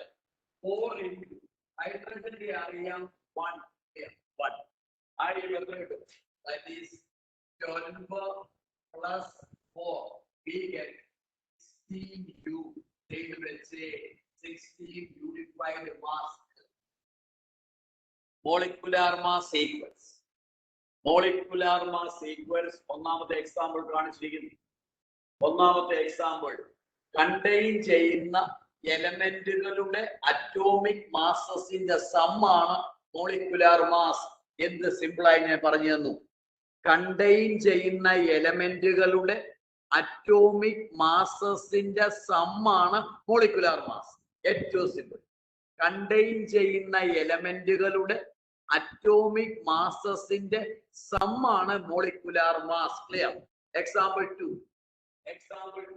4 into ഹൈഡ്രജന്റെ അറിയാം 1. That is 12 plus 4. We get 16U. They will say 16 unified mass. Molecular mass equals. ഒന്നാമത്തെ എക്സാമ്പിൾ കാണിച്ചിരിക്കുന്നു. ഒന്നാമത്തെ എക്സാമ്പിൾ കണ്ടെയ്ൻ ചെയ്യുന്ന എലമെന്റുകളുടെ അറ്റോമിക് മാസസിന്റെ സമ്മാണ് മോളിക്കുലാർ മാസ്. എന്ത് സിമ്പിളായി ഞാൻ പറഞ്ഞു തന്നു. കണ്ടെയ്ൻ ചെയ്യുന്ന എലമെന്റുകളുടെ അറ്റോമിക് മാസസിന്റെ സമ്മാണ് മോളിക്കുലാർ മാസ്. ഏറ്റവും സിമ്പിൾ. കണ്ടെയ്ൻ ചെയ്യുന്ന എലമെന്റുകളുടെ അറ്റോമിക് മാസസിന്റെ സമ്മാണ് molecular mass. Clear? Example 2. Example 2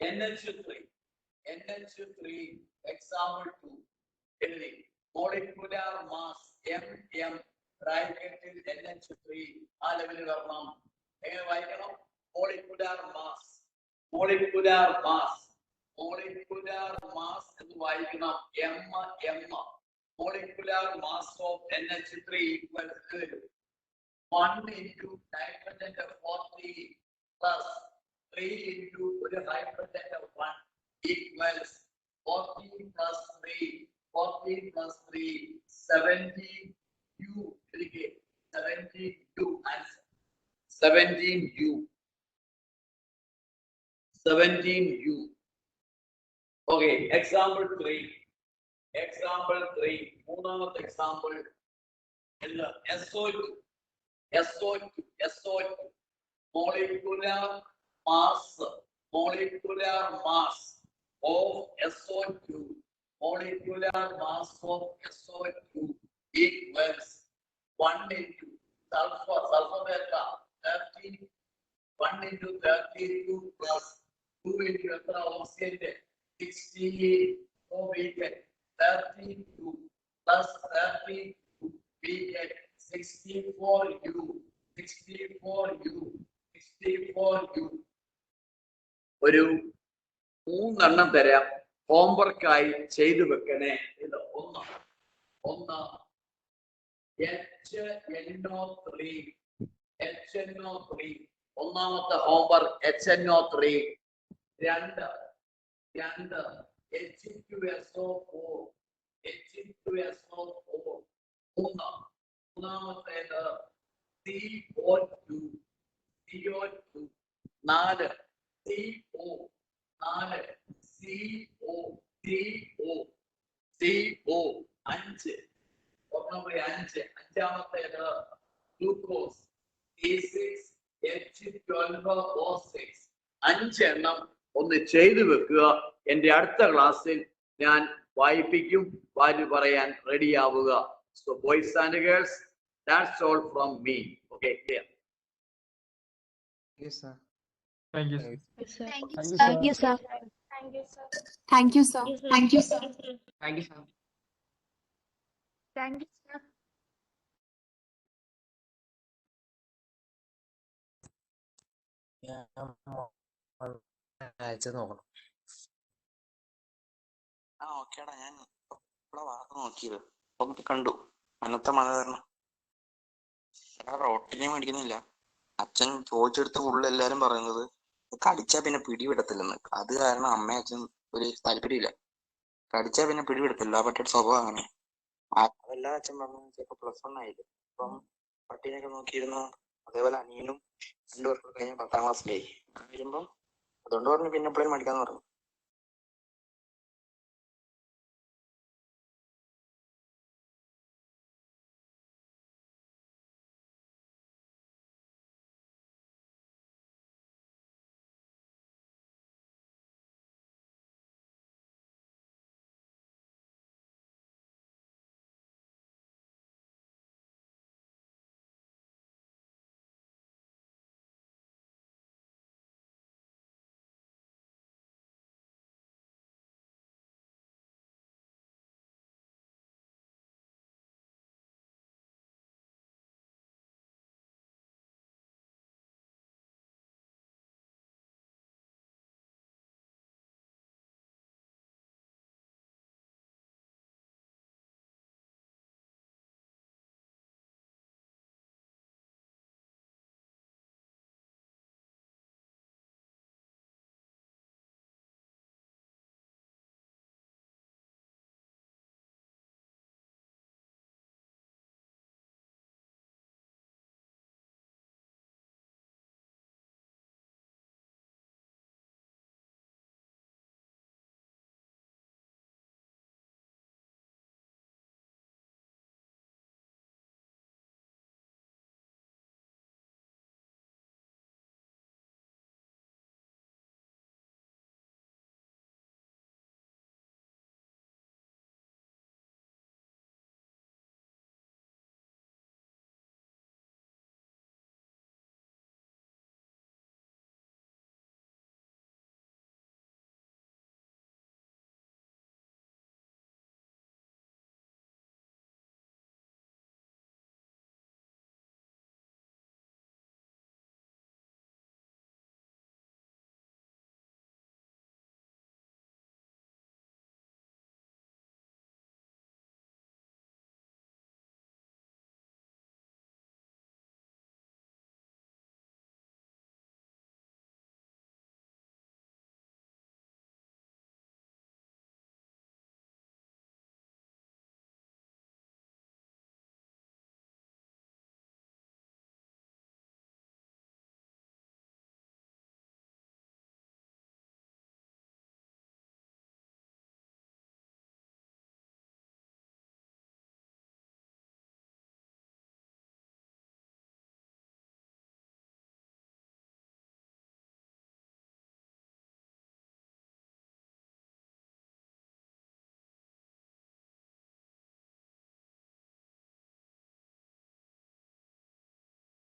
NH3. Example 2 എഴുതി. മോളിക്കുലാർ മാസ് MM ബ്രാക്കറ്റിൽ NH3 ആ ലെവലിൽ വരണം. എങ്ങനെ വായിക്കണം? മോളിക്കുലാർ മാസ് എന്ന് വായിക്കണം. M. Molecular mass of NH3 equals to 1 into hydrogen 40 plus 3 into ഒരു hydrogen 1 equals 40 plus 3 17U. 17U answer. 17U. Okay, example 3. മൂന്നാമത്തെ example SO2. Molecular mass of SO2. Molecular mass of SO2 equals 1 into sulfur beta 30. 1 into 32 plus 2 into oxygen 60. So we get 32 plus 32. We get 64U. ഒരു 3 എണ്ണം തരാം. ഹോംവർക്കായി ചെയ്തു വെക്കണേ. ഇത് ഒന്ന് HNO3. ഒന്നാമത്തെ homework HNO3. 2 H2SO4. മൂന്നാമത്തേത് CO2. 4 CO. 5. അഞ്ചാമത്തേത് ഗ്ലൂക്കോസ് C6H12O6. 5 എണ്ണം ഒന്ന് ചെയ്തു വെക്കുക. എന്റെ അടുത്ത ക്ലാസ്സിൽ ഞാൻ വായിപ്പിക്കും. വാല്യൂ പറയാൻ റെഡി ആവുക. So boys and girls, that's all from me. Okay, clear? Yes, sir. Thank you. Thank you, sir. Thank you, sir. അയച്ചു നോക്കണം. ഓക്കേടാ, ഞാൻ വാർത്ത നോക്കിയത് ഒന്ന് കണ്ടു. അന്നത്തെ മഴ കാരണം റോട്ടിനെ മേടിക്കുന്നില്ല. അച്ഛൻ ചോദിച്ചെടുത്ത് ഫുള്ള് എല്ലാരും പറയുന്നത് കടിച്ചാ പിന്നെ പിടിവിടത്തില്ലെന്ന്. അത് കാരണം അമ്മ അച്ഛൻ ഒരു താല്പര്യമില്ല. കടിച്ചാ പിന്നെ പിടിവിടത്തില്ല. ആ പട്ടിയുടെ സ്വഭാവം അങ്ങനെ. അതെല്ലാം അച്ഛൻ പറഞ്ഞു. ചിലപ്പോ +1 ആയില്ലേ. അപ്പം പട്ടീനൊക്കെ നോക്കിയിരുന്നു. അതേപോലെ അനിയനും 2 വർഷം കഴിഞ്ഞ് 10ാം ക്ലാസ്സിലായി. വരുമ്പം അതുകൊണ്ട് പറഞ്ഞു പിന്നെ എപ്പോഴും മേടിക്കാന്ന് പറഞ്ഞു.